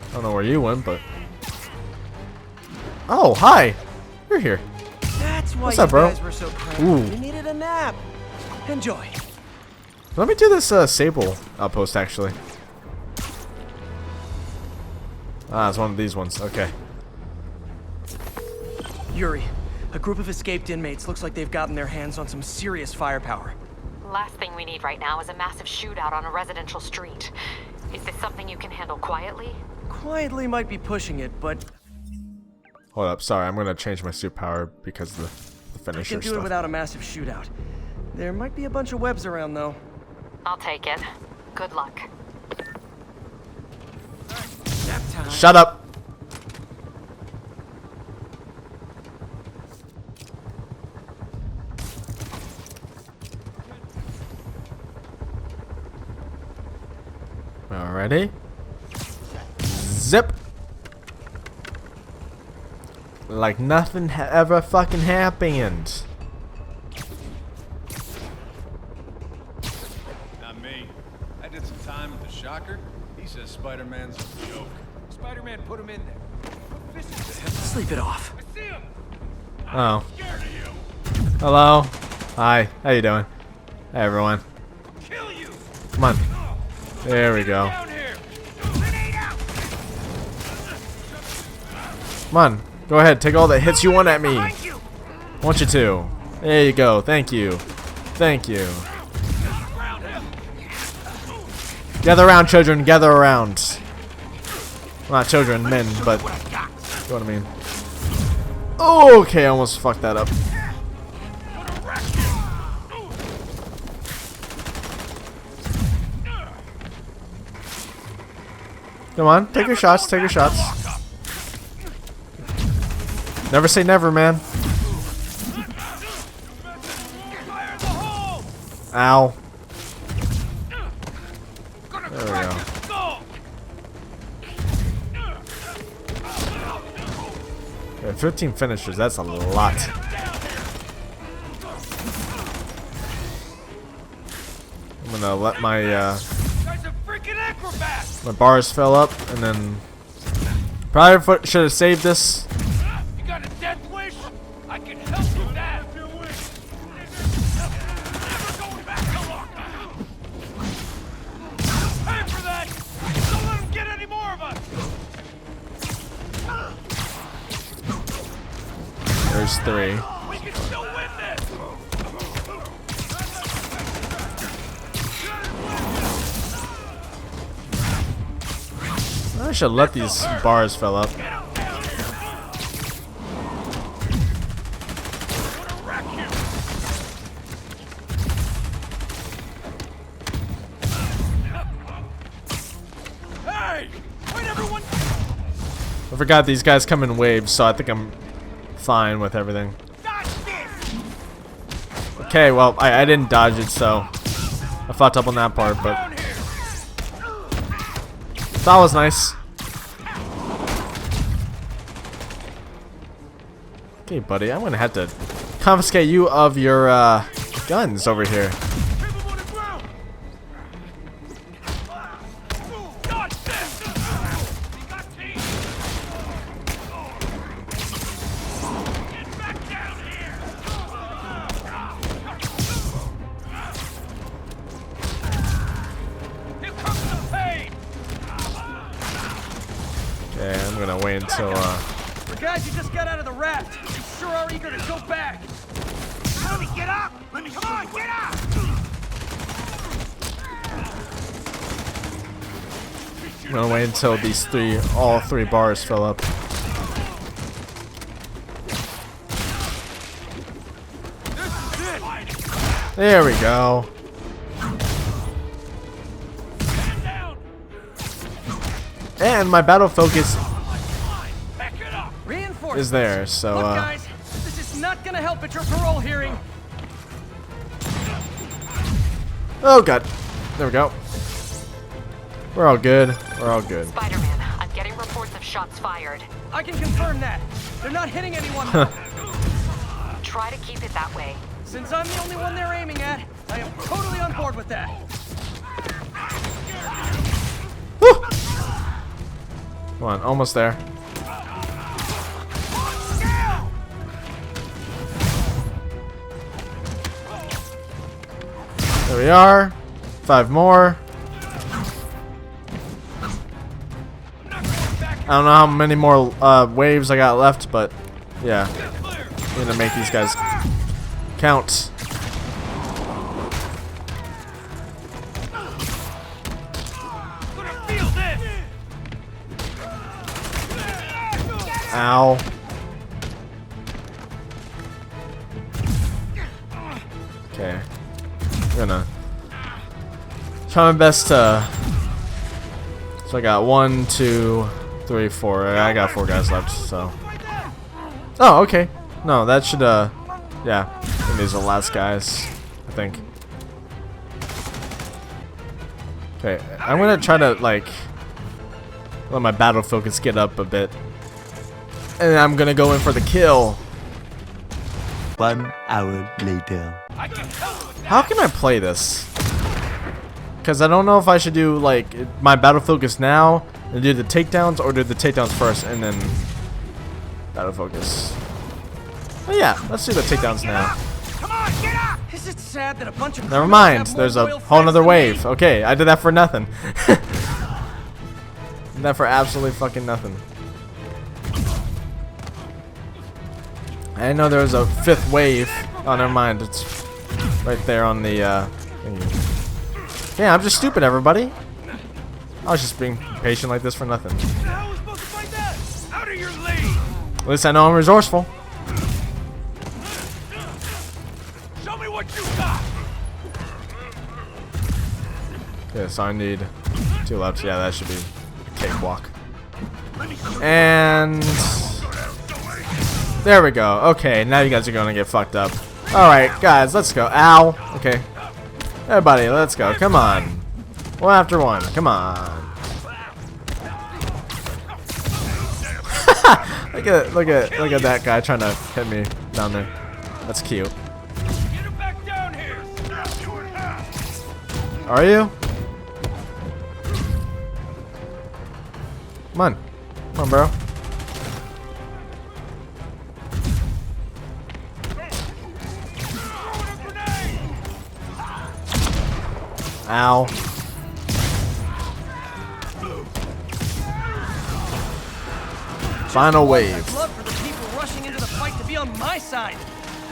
I don't know where you went, but oh, hi. You're here. That's why What's you up, bro? guys were so cranky. Ooh. You needed a nap. Enjoy. Let me do this Sable outpost, actually. Ah, it's one of these ones. Okay. Yuri, a group of escaped inmates looks like they've gotten their hands on some serious firepower. Last thing we need right now is a massive shootout on a residential street. Is this something you can handle quietly? Quietly might be pushing it, but Hold up. Sorry, I'm gonna change my suit power because of the I finisher can do stuff. it without a massive shootout. There might be a bunch of webs around, though. I'll take it. Good luck. Nap time. Shut up. Alrighty. Zip. Like nothing ever fucking happened. Not me. I did some time with the Shocker. He says Spider-Man's a joke. Spider-Man put him in there. Sleep it off. I see him. Oh. Scared of you. Hello. Hi. How you doing? Hey everyone. Kill you. Come on. There we go. Down here. Come on. Go ahead. Take all the hits you want at me. I want you to. There you go. Thank you. Thank you. Gather around, children. Gather around. Well, not children, men, but you know what I mean. Oh, okay. I almost fucked that up. Come on. Take your shots. Take your shots. Never say never, man. Ow. There we go. 15 finishers, that's a lot. I'm gonna let my my bars fill up, and then probably should have saved this. You got a death wish? I can help you with that. Never going back to lockdown. Pay for that. Don't let him get any more of us. There's 3. We can still win this. I should let these bars fill up. Hey, wait, everyone. I forgot these guys come in waves, so I think I'm fine with everything. Okay, well, I didn't dodge it, so I fucked up on that part, but that was nice. Okay, buddy, I'm gonna have to confiscate you of your guns over here. Okay, I'm gonna wait until For guys who just got out of the raft, you sure are eager to go back. Let me get up. Let me come on, get up. I'm gonna wait until these all three bars fill up. There we go. And my battle focus is there, so Look, guys, this is not gonna help at your parole hearing. oh god. There we go. We're all good. We're all good. Spider-Man, I'm getting reports of shots fired. I can confirm that. They're not hitting anyone. Try to keep it that way. Since I'm the only one they're aiming at, I am totally on board with that. Woo! Come on, almost there. There we are. 5 more. I don't know how many more waves I got left, but yeah. I'm gonna make these guys count. Ow. Okay. I'm gonna try my best to. So I got 1, 2, 3, 4. I got 4 guys left, so. Oh, okay. No, that should, yeah. I think these are the last guys, I think. Okay, I'm gonna try to, like, let my battle focus get up a bit. And I'm gonna go in for the kill. 1 hour later. How can I play this? Because I don't know if I should do, like, my battle focus now and do the takedowns, or do the takedowns first and then battle focus. Oh yeah, let's do the takedowns now. Come on, get up! Is it sad that a bunch of Never mind, there's a whole nother wave. Okay, I did that for nothing. Did that for absolutely fucking nothing. I didn't know there was a 5th wave. Oh, never mind. It's right there on the thingy. Yeah, I'm just stupid, everybody. I was just being patient like this for nothing. How are we supposed to fight that? Out of your league. At least I know I'm resourceful. Show me what you got. Okay, so I need 2 left. Yeah, that should be a cakewalk. And there we go. Okay, now you guys are gonna get fucked up. Alright, guys, let's go. Ow. Okay. Everybody, let's go. Come on. 1 after 1. Come on. Look at that guy trying to hit me down there. That's cute. Get him back down here! Snap you in half! Are you? Come on. Come on, bro. Ow. Final wave. I'd love for the people rushing into the fight to be on my side.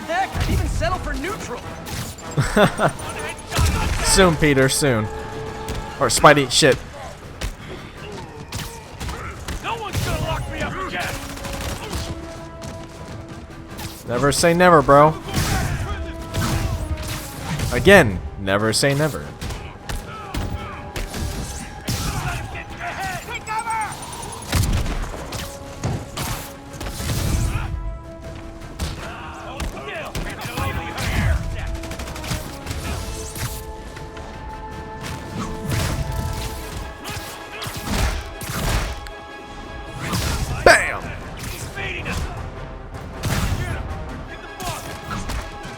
Heck, I'd even settle for neutral. Soon, Peter, soon. Or Spidey, shit. No one's gonna lock me up again! Never say never, bro. Again, never say never.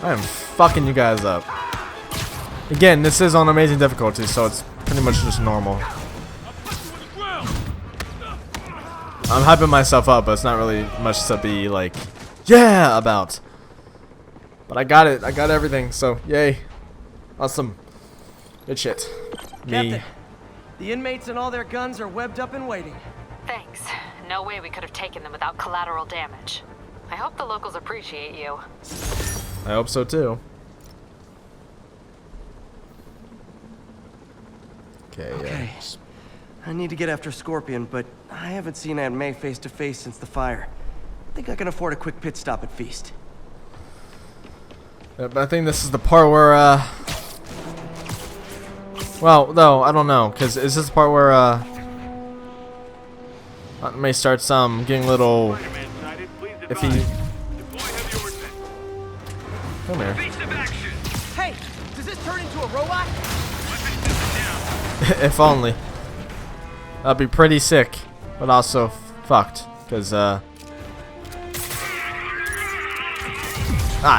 I am fucking you guys up. Again, this is on amazing difficulty, so it's pretty much just normal. I'm hyping myself up, but it's not really much to be like, yeah, about. But I got it. I got everything, so yay. Awesome. Good shit. Me. Captain, the inmates and all their guns are webbed up and waiting. Thanks. No way we could have taken them without collateral damage. I hope the locals appreciate you. I hope so too. Okay. I need to get after Scorpion, but I haven't seen Aunt May face to face since the fire. I think I can afford a quick pit stop at Feast. But I think this is the part where, well, no, I don't know, because is this the part where, Aunt May starts, getting a little iffy? Come here. Hey, does this turn into a robot? If only. That'd be pretty sick, but also fucked, because, ah,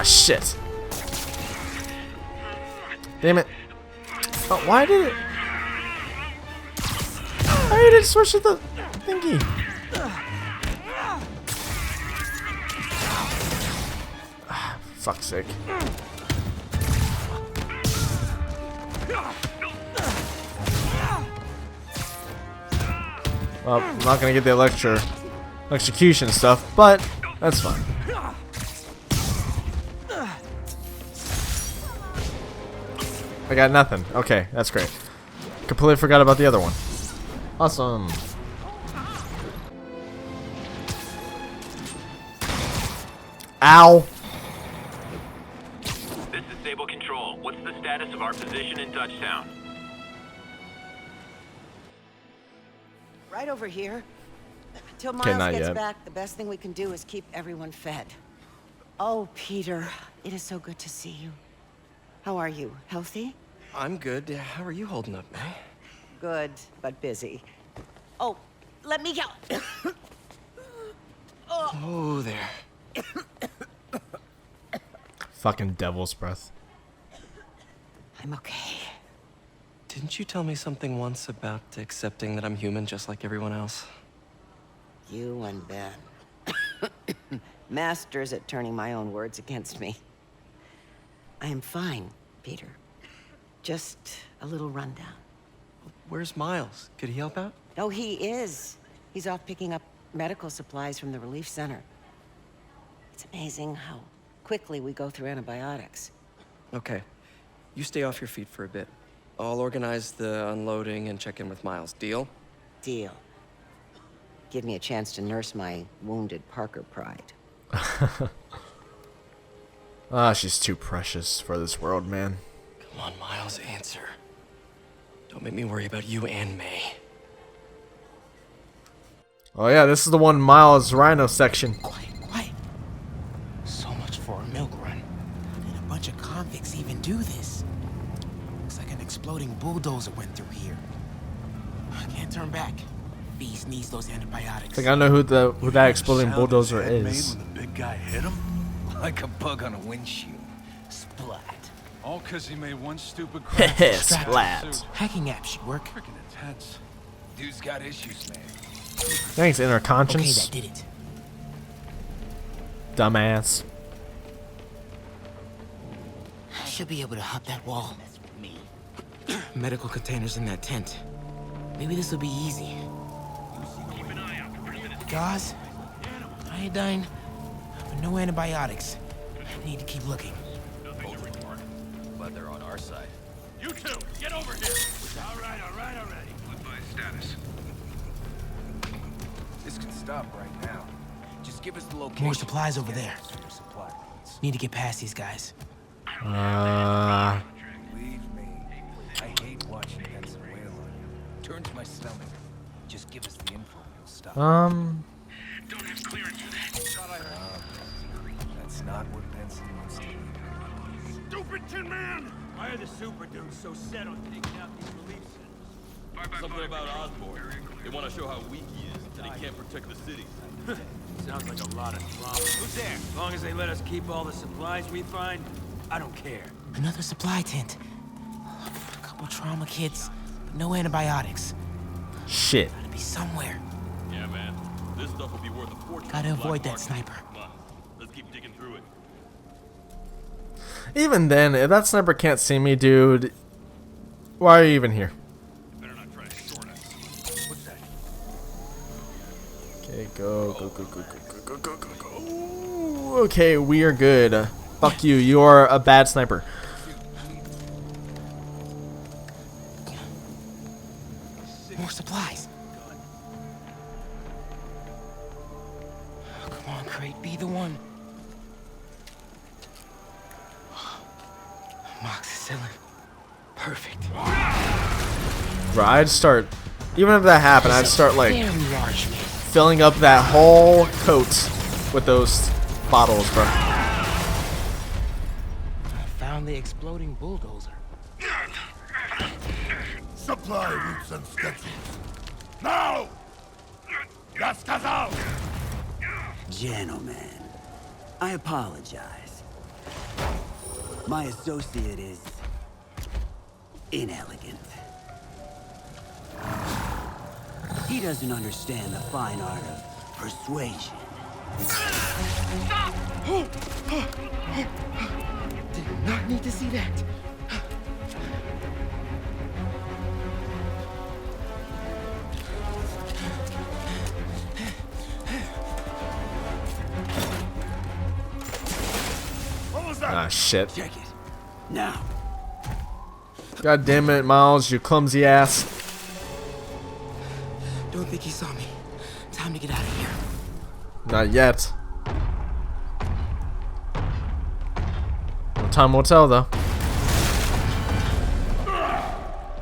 shit. Damn it. Oh, why did it? Why did it switch to the thingy? Ah, fuck's sake. Well, I'm not gonna get the electrocution stuff, but that's fine. I got nothing. Okay, that's great. Completely forgot about the other one. Awesome. Ow. This is Sable Control. What's the status of our position in Touchtown? Right over here. Till Okay, Miles not gets yet. back, the best thing we can do is keep everyone fed. Oh, Peter, it is so good to see you. How are you? Healthy? I'm good. How are you holding up, May? Good, but busy. Oh, let me go. Oh, there. Fucking devil's breath. I'm okay. Didn't you tell me something once about accepting that I'm human just like everyone else? You and Ben. Masters at turning my own words against me. I am fine, Peter. Just a little rundown. Where's Miles? Could he help out? Oh, he is. He's off picking up medical supplies from the relief center. It's amazing how quickly we go through antibiotics. Okay. You stay off your feet for a bit. I'll organize the unloading and check in with Miles. Deal? Deal. Give me a chance to nurse my wounded Parker pride. Ah, she's too precious for this world, man. Come on, Miles, answer. Don't make me worry about you and May. Oh yeah, this is the one Miles Rhino section. Quiet. So much for a milk run. How did a bunch of convicts even do this? Looks like an exploding bulldozer went through here. I can't turn back. beast needs those antibiotics. I think I know who that exploding bulldozer is. When the big guy hit him? Like a bug on a windshield. Splat. All because he made one stupid crack. Splat. Hacking app should work. Freaking intense. Dude's got issues, man. Thanks, inner conscience. Okay, that did it. Dumbass. Should be able to hop that wall. Medical containers in that tent. Maybe this will be easy. Gauze, iodine, but no antibiotics. Need to keep looking. Glad they're on our side. You two, get over here. All right already. What's my status? This can stop right now. Just give us the location. More supplies over there. Your supply needs. Need to get past these guys. Believe me, I hate watching Benson wail on you. Turns my stomach. Just give us the info and you'll stop. Don't have clearance for that. That's not what Benson wants to hear. Stupid Tin Man! Why are the super dudes so set on taking out these relief centers? Something about Osborn. They want to show how weak he is, that he can't protect the city. Sounds like a lot of drama. Who's there? As long as they let us keep all the supplies we find, I don't care. Another supply tent. A couple trauma kits, but no antibiotics. Shit. Gotta be somewhere. Yeah, man. This stuff will be worth a fortune. Gotta avoid that sniper. Come on, let's keep digging through it. Even then, if that sniper can't see me, dude, why are you even here? Better not try to short us. What's that? Okay, go. Okay, we are good. Fuck you. You are a bad sniper. More supplies. Come on, Crate, be the one. Moxicillin. Perfect. Bro, I'd start, even if that happened, I'd start like Very large, man. filling up that whole coat with those bottles, bro. Found the exploding bulldozer. Supply routes and schedules. Now! Yaskazal! Gentlemen, I apologize. My associate is inelegant. He doesn't understand the fine art of persuasion. Did not need to see that. What was that? Ah, shit. Check it. Now. God damn it, Miles, you clumsy ass. Don't think he saw me. Time to get out of here. Not yet. Well, time will tell, though.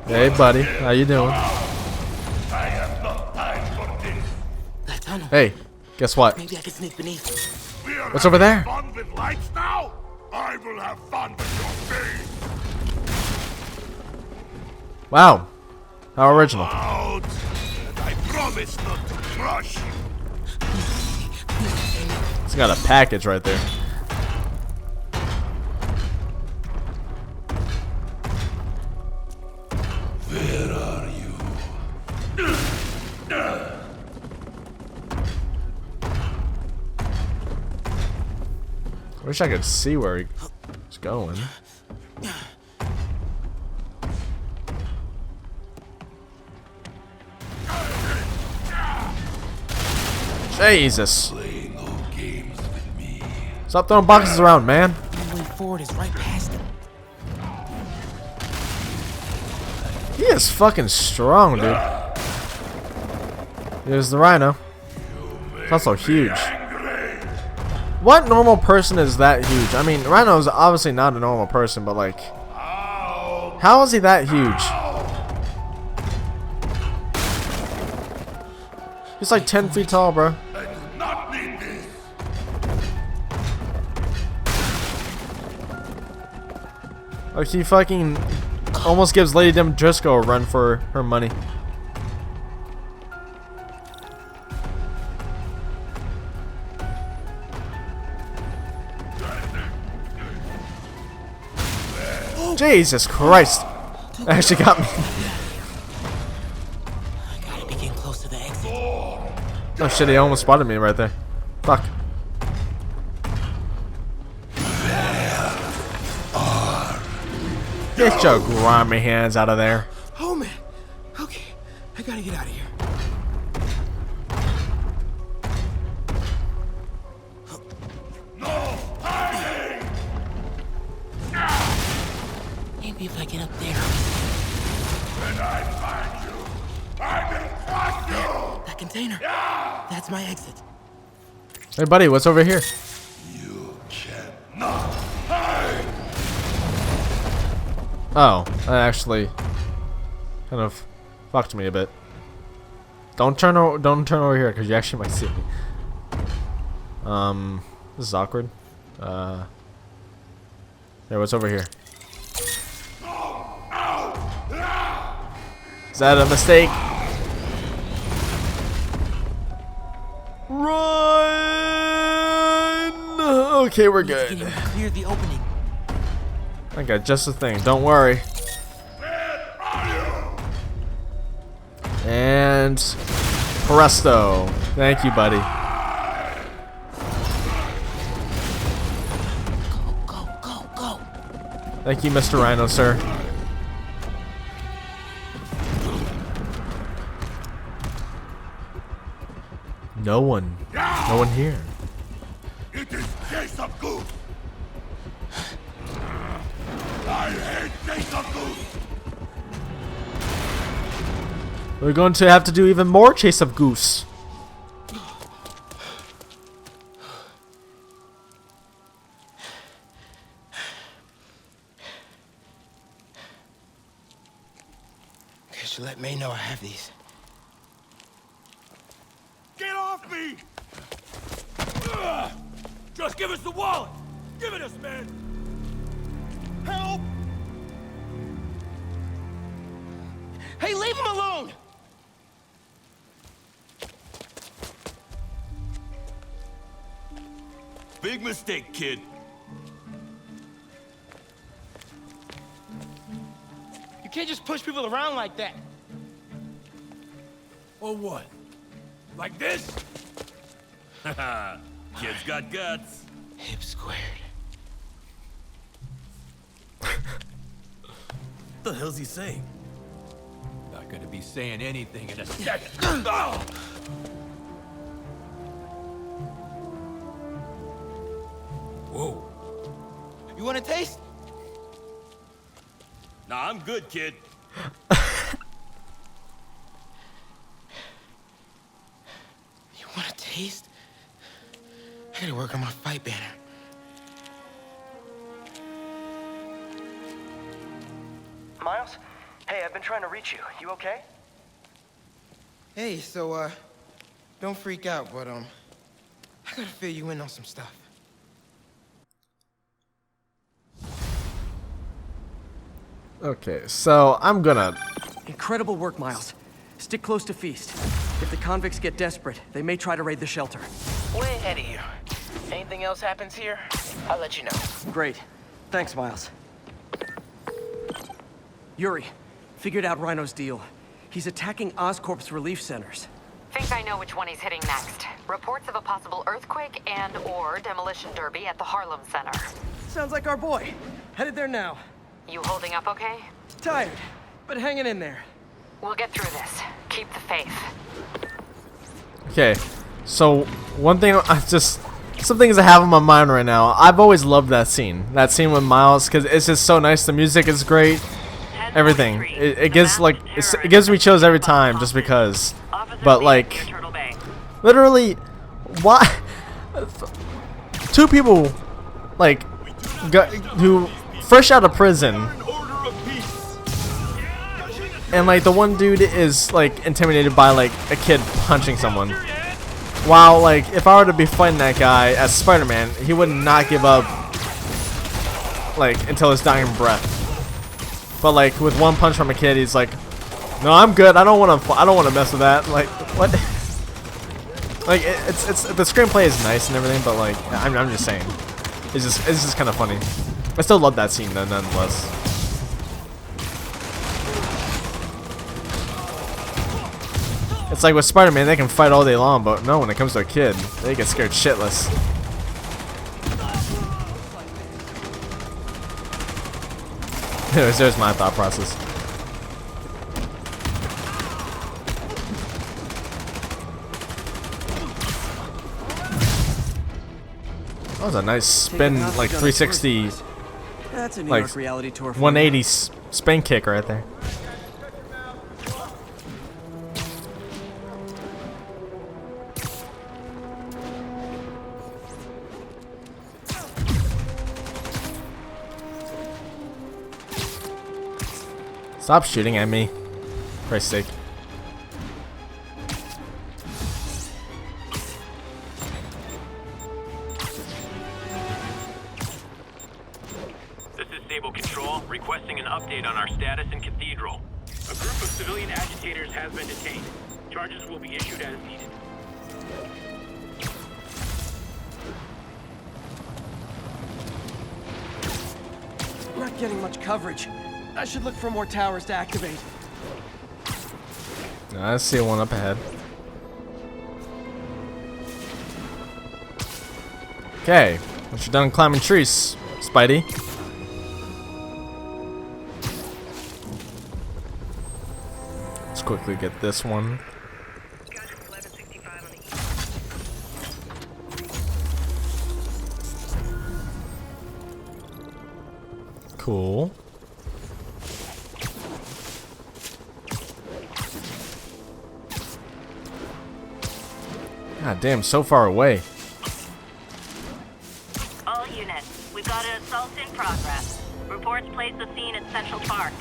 Hey, buddy. How you doing? I have no time for this. That tunnel. Hey, guess what? Maybe I can sneak beneath. We are What's over there? having fun with lights now? I will have fun with your face. Wow. How original. Out. And I promise not to crush you. It's got a package right there. Where are you? I wish I could see where he's going. Jesus. Stop throwing boxes around, man. The way forward is right past him. He is fucking strong, dude. There's the rhino. It's also huge. What normal person is that huge? I mean, Rhino is obviously not a normal person, but like, how is he that huge? He's like 10 feet tall, bro. Like, he fucking almost gives Lady Dim Driscoll a run for her money. Jesus Christ! That actually got me. I gotta be getting close to the exit. Oh shit, he almost spotted me right there. Fuck. Get your grimy hands out of there. Oh man. Okay. I gotta get out of here. Maybe if I get up there. When I find you, I will crush you! That container. That's my exit. Hey buddy, what's over here? You cannot hide! Oh, that actually kind of fucked me a bit. Don't turn over here because you actually might see me. This is awkward. There, what's over here? Is that a mistake? Run! Okay, we're good. Clear the opening. I got just the thing. Don't worry. And presto. Thank you, buddy. Go. Thank you, Mr. Rhino, sir. No one here. It is Chase of Goose! I hate Chase of Goose! We're going to have to do even more Chase of Goose. Okay, so let May know I have these. Get off me! Just give us the wallet! Give it us, man! Help! Hey, leave him alone! Big mistake, kid. You can't just push people around like that. Or what? Like this? Haha, kid's got guts. Hip squared. What the hell's he saying? Not gonna be saying anything in a second. Oh! Whoa. You want a taste? Nah, I'm good, kid. You want a taste? I gotta work on my fight banner. Miles? Hey, I've been trying to reach you. You okay? Hey, so, don't freak out, but, I gotta fill you in on some stuff. Okay, so I'm gonna... Incredible work, Miles. Stick close to Feast. If the convicts get desperate, they may try to raid the shelter. Way ahead of you. Anything else happens here, I'll let you know. Great. Thanks, Miles. Yuri, figured out Rhino's deal. He's attacking Oscorp's relief centers. Think I know which one he's hitting next. Reports of a possible earthquake and/or demolition derby at the Harlem Center. Sounds like our boy. Headed there now. You holding up okay? Tired, but hanging in there. We'll get through this. Keep the faith. Okay, so one thing some things I have on my mind right now. I've always loved that scene with Miles, because it's just so nice. The music is great, everything. It gives it gives me chills every time just because. But like, literally, why? Two people like who fresh out of prison. And like the one dude is like intimidated by like a kid punching someone. While like if I were to be fighting that guy as Spider-Man, he would not give up like until his dying breath. But like with one punch from a kid, he's like, "No, I'm good. I don't want to mess with that." Like what? Like it's the screenplay is nice and everything, but like I'm just saying, it's just kind of funny. I still love that scene though, nonetheless. It's like with Spider-Man, they can fight all day long, but no, when it comes to a kid, they get scared shitless. There's my thought process. That was a nice spin, like 360, That's a New like York reality tour. 180 spin kick right there. Stop shooting at me, for Christ's sake. This is Stable Control, requesting an update on our status in Cathedral. A group of civilian agitators has been detained. Charges will be issued as needed. Not getting much coverage. I should look for more towers to activate. I see one up ahead. Okay, once you're done climbing trees, Spidey. Let's quickly get this one. Cool. God damn, so far away. All units, we've got an assault in progress. Reports place the scene at Central Park.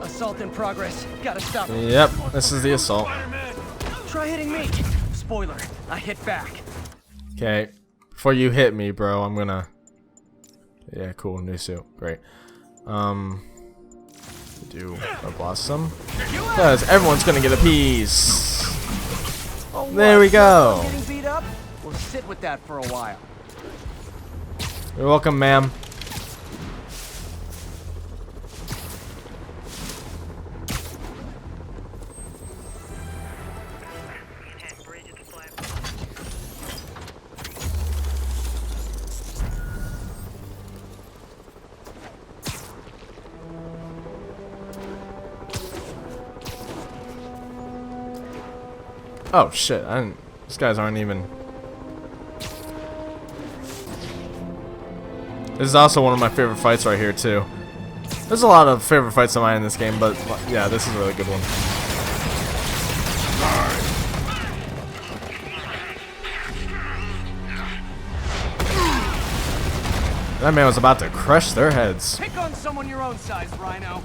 Assault in progress. Gotta stop. Yep, this is the assault. Try hitting me. Spoiler, I hit back. Okay, before you hit me, bro, I'm gonna... Yeah, cool, new suit, great. Do a blossom. Because everyone's gonna get a piece. Oh, there we go. Getting beat up? We'll sit with that for a while. You're welcome, ma'am. Oh shit, these guys aren't even... This is also one of my favorite fights right here too. There's a lot of favorite fights of mine in this game, but yeah, this is a really good one. That man was about to crush their heads. Pick on someone your own size, Rhino.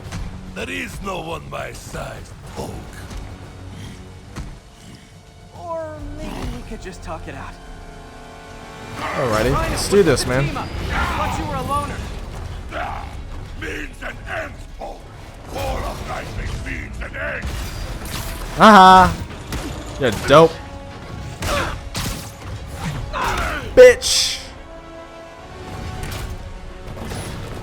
There is no one my size, Hulk. Or maybe we could just talk it out. Alrighty, let's do this, man. Thought you were a loner. Means and ends, Hulk. All of life makes means and ends. Haha. You're dope. Bitch.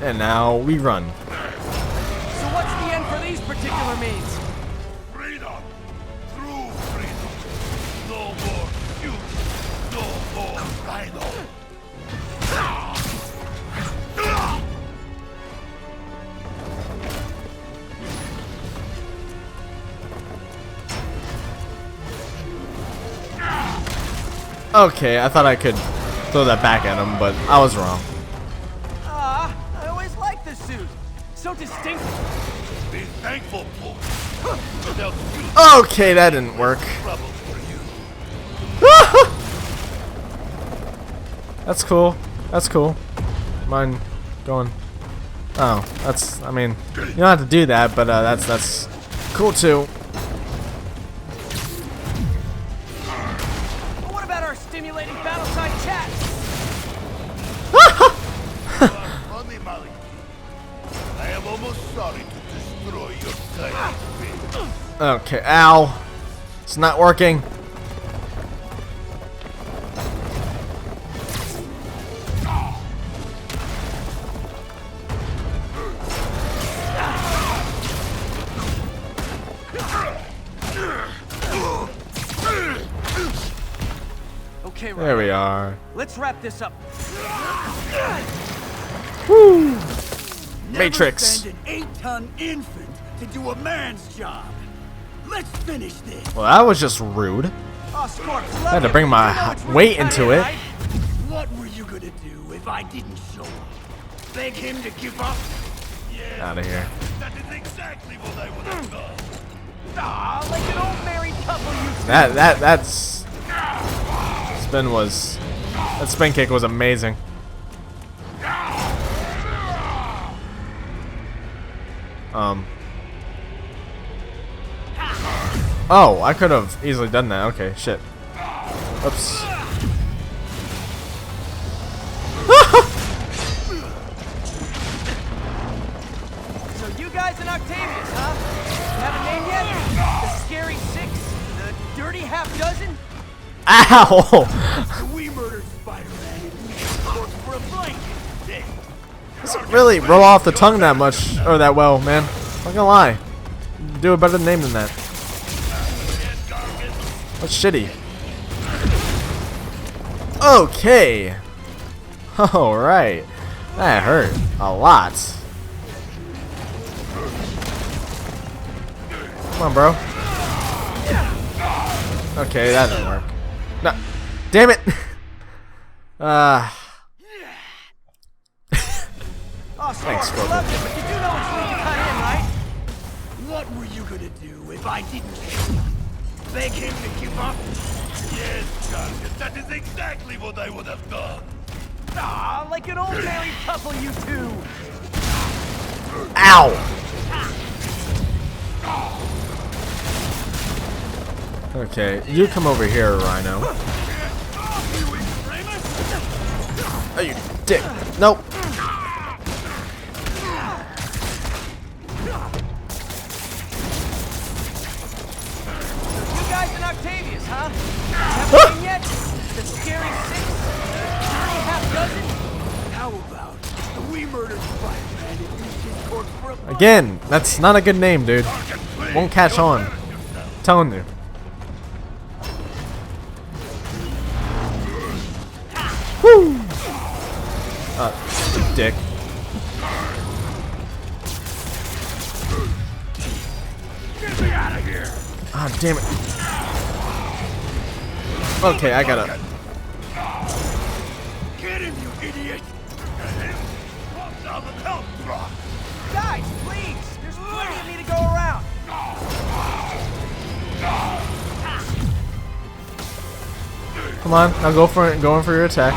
And now we run. So what's the end for these particular means? Freedom. True freedom. No more you. No more Rhino. Okay, I thought I could throw that back at him, but I was wrong. I always liked this suit. So distinctive. Be thankful, Hulk. Okay, that didn't work. That's cool. That's cool. Mine going. Oh, that's. I mean, you don't have to do that, but that's cool too. What about our stimulating battle-side chat? Funny, Malik. I am almost sorry to destroy your tiny face. Okay, ow. It's not working. Okay, right. There we are. Let's wrap this up. Woo! Never Matrix. send an 8-ton infant to do a man's job. Let's finish this. Well, that was just rude. Oscorp, I had to bring my weight into it. What were you gonna do if I didn't show up? Beg him to give up? Out of here. That is exactly what I would have done. Ah, like an old married couple used to. That spin kick was amazing. Oh, I could have easily done that. Okay, shit. Oops. So you guys in Octavius, huh? Have a name yet? The Scary Six? The Dirty Half Dozen? Ow! We murdered Spider-Man and we corpse for a blanket. Doesn't really roll off the tongue that much or that well, man. Not gonna lie. Do a better name than that. That's shitty. Okay. Alright. That hurt a lot. Come on, bro. Okay, that didn't work. No. Damn it! Thanks, Scorpion. Loved it, but you do know which way you cut in, right? What were you gonna do if I didn't show up? Beg him to give up? Yes, Gargan, that is exactly what I would have done. Ah, like an old married couple, you two. Ow! Okay, you come over here, Rhino. Oh, you dick. Nope. You guys in Octavius, huh? Have a name yet? The Scary Six? Dirty Half Dozen? How about we murdered Spider-Man and used his corpse for a Again, that's not a good name, dude. Won't catch on. I'm telling you. Woo! Dick. Get me out of here! Ah, damn it. Okay, I gotta. Get him, you idiot! Get him! Walk down the health drop! Guys, please! There's plenty of me to go around! Come on, now go for it. Going for your attack.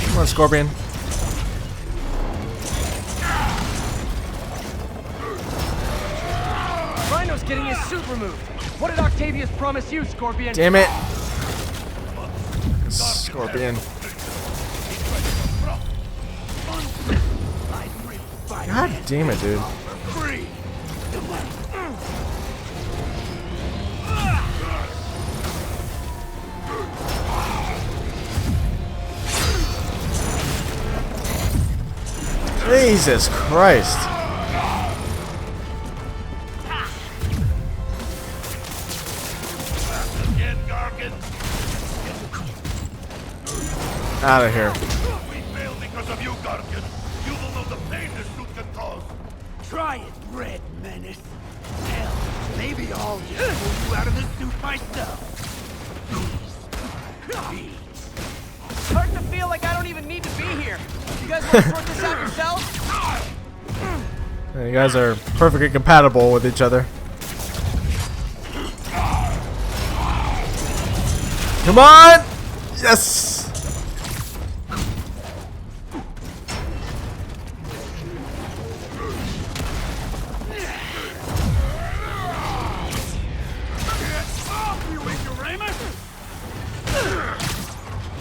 Come on, Scorpion. Rhino's getting his suit removed. What did Octavius promise you, Scorpion? Damn it. Scorpion. God damn it, dude. Jesus Christ. Out of here. We failed because of you, Gargan. You don't know the pain this suit can cause. Try it, Red Menace. Hell, maybe I'll just pull you out of the suit myself. Please. Starting to feel like I don't even need to be here. You guys want to sort this out yourselves? You guys are perfectly compatible with each other. Come on! Yes!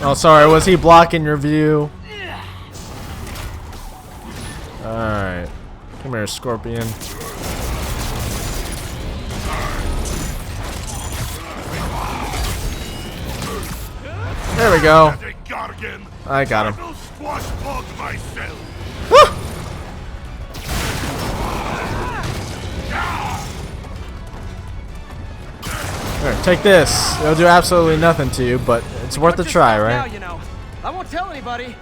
Oh, sorry, was he blocking your view? Alright. Come here, Scorpion. There we go. I got him. Take this. It'll do absolutely nothing to you, but it's worth a try, Now, right? you know. I won't tell anybody.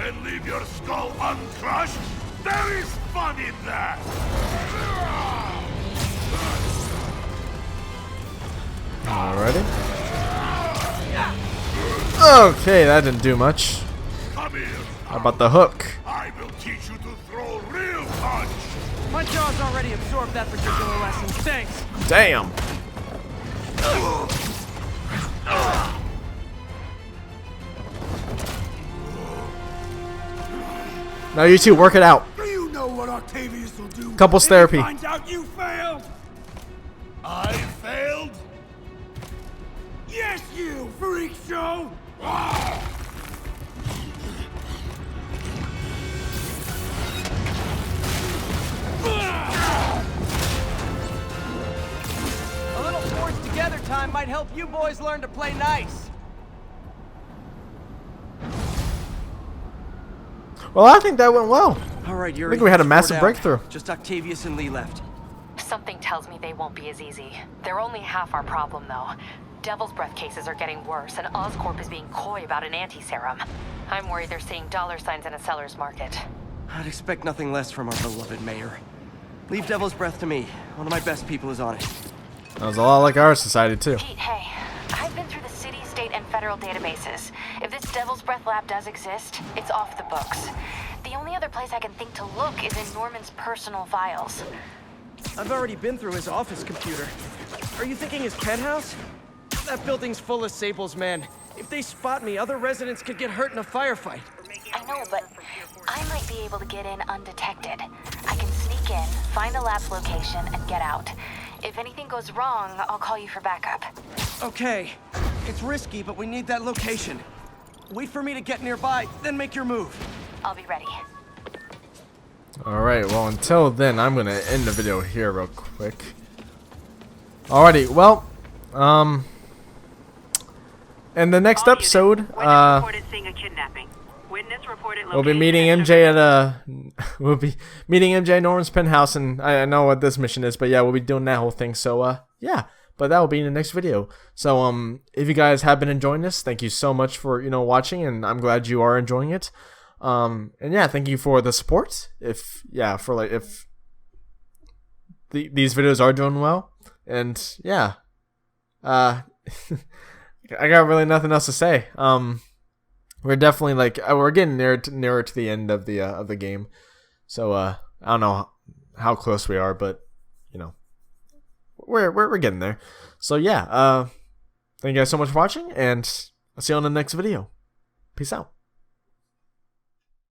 And leave your skull uncrushed? There is fun in that! Alrighty. Okay, that didn't do much. Come here. How about the hook? I will teach you to throw real punch! My jaw's already absorbed that particular lesson. Thanks. Damn. Now you two, work it out. Do you know what Octavius will do? Couples if therapy. He finds out you failed. I failed? Yes, you freak show! A little forced together time might help you boys learn to play nice. Well, I think that went well. All right, I Yuri. think we had a we're massive down. breakthrough. Just Octavius and Lee left. Something tells me they won't be as easy. They're only half our problem, though. Devil's Breath cases are getting worse, and Oscorp is being coy about an anti-serum. I'm worried they're seeing dollar signs in a seller's market. I'd expect nothing less from our beloved mayor. Leave Devil's Breath to me. One of my best people is on it. That was a lot like our society, too. Pete, hey. I've been through the city, state, and federal databases. If this Devil's Breath lab does exist, it's off the books. The only other place I can think to look is in Norman's personal files. I've already been through his office computer. Are you thinking his penthouse? That building's full of Sable's men. If they spot me, other residents could get hurt in a firefight. I know, but I might be able to get in undetected. I can sneak in, find the lab's location, and get out. If anything goes wrong, I'll call you for backup. Okay. It's risky, but we need that location. Wait for me to get nearby, then make your move. I'll be ready. Alright, well, until then, I'm going to end the video here real quick. Alrighty, well, in the next episode, we'll be meeting MJ at we'll be meeting MJ at Norman's penthouse, and I know what this mission is, but yeah, we'll be doing that whole thing. So yeah, but that will be in the next video. So if you guys have been enjoying this, thank you so much for watching, and I'm glad you are enjoying it. And yeah, thank you for the support. If these videos are doing well, and yeah, I got really nothing else to say. We're definitely we're getting nearer to the end of the game. So I don't know how close we are, but we're getting there. So yeah, thank you guys so much for watching, and I'll see you on the next video. Peace out.